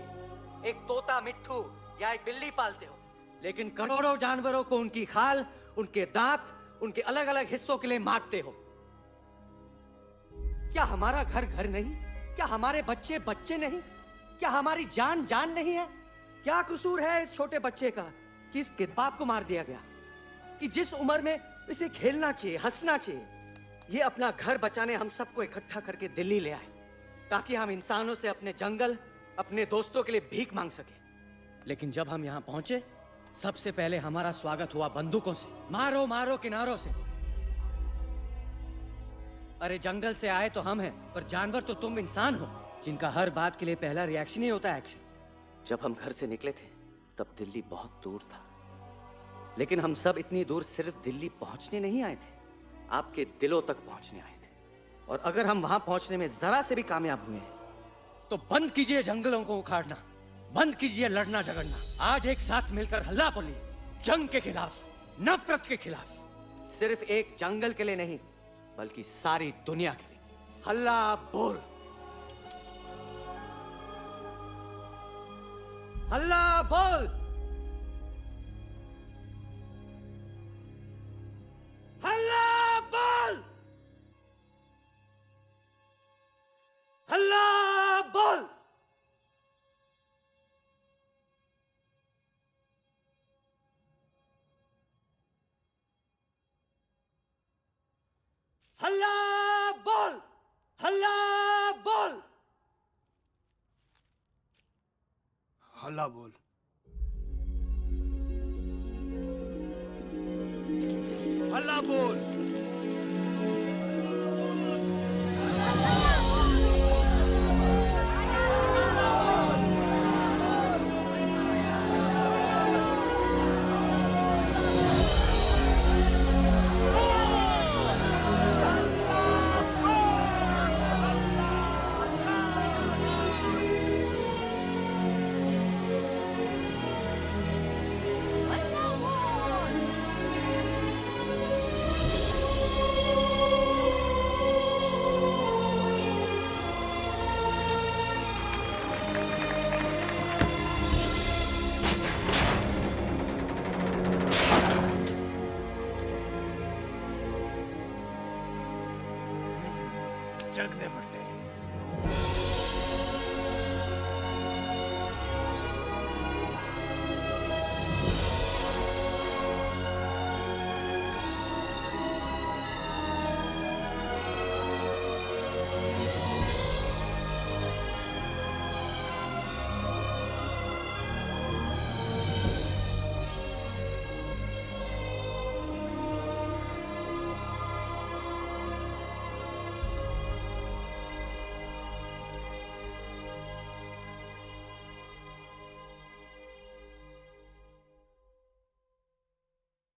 एक तोता मिट्ठू या एक बिल्ली पालते हो, लेकिन करोड़ों जानवरों को उनकी खाल, उनके दांत, उनके अलग अलग हिस्सों के लिए मारते हो। क्या हमारा घर घर नहीं? क्या हमारे बच्चे बच्चे नहीं? क्या हमारी जान जान नहीं है? क्या कसूर है इस छोटे बच्चे का कि इसके बाप को मार दिया गया, कि जिस उम्र में इसे खेलना चाहिए, हंसना चाहिए? ये अपना घर बचाने हम सबको इकट्ठा करके दिल्ली ले आए ताकि हम इंसानों से अपने जंगल, अपने दोस्तों के लिए भीख मांग सके। लेकिन जब हम यहाँ पहुंचे, सबसे पहले हमारा स्वागत हुआ बंदूकों से, मारो मारो किनारों से। अरे जंगल से आए तो हम हैं, पर जानवर तो तुम इंसान हो, जिनका हर बात के लिए पहला रिएक्शन ही होता है एक्शन। जब हम घर से निकले थे तब दिल्ली बहुत दूर था, लेकिन हम सब इतनी दूर सिर्फ दिल्ली पहुंचने नहीं आए थे, आपके दिलों तक पहुंचने आए थे। और अगर हम वहां पहुंचने में जरा से भी कामयाब हुए हैं तो बंद कीजिए जंगलों को उखाड़ना, बंद कीजिए लड़ना झगड़ना। आज एक साथ मिलकर हल्ला बोलिए, जंग के खिलाफ, नफरत के खिलाफ। सिर्फ एक जंगल के लिए नहीं, बल्कि सारी दुनिया के लिए। हल्ला बोल, हल्ला बोल, हल्ला बोल, हल्ला बोल। हल्ला बोल, हल्ला बोल, हल्ला बोल। हल्ला बोल।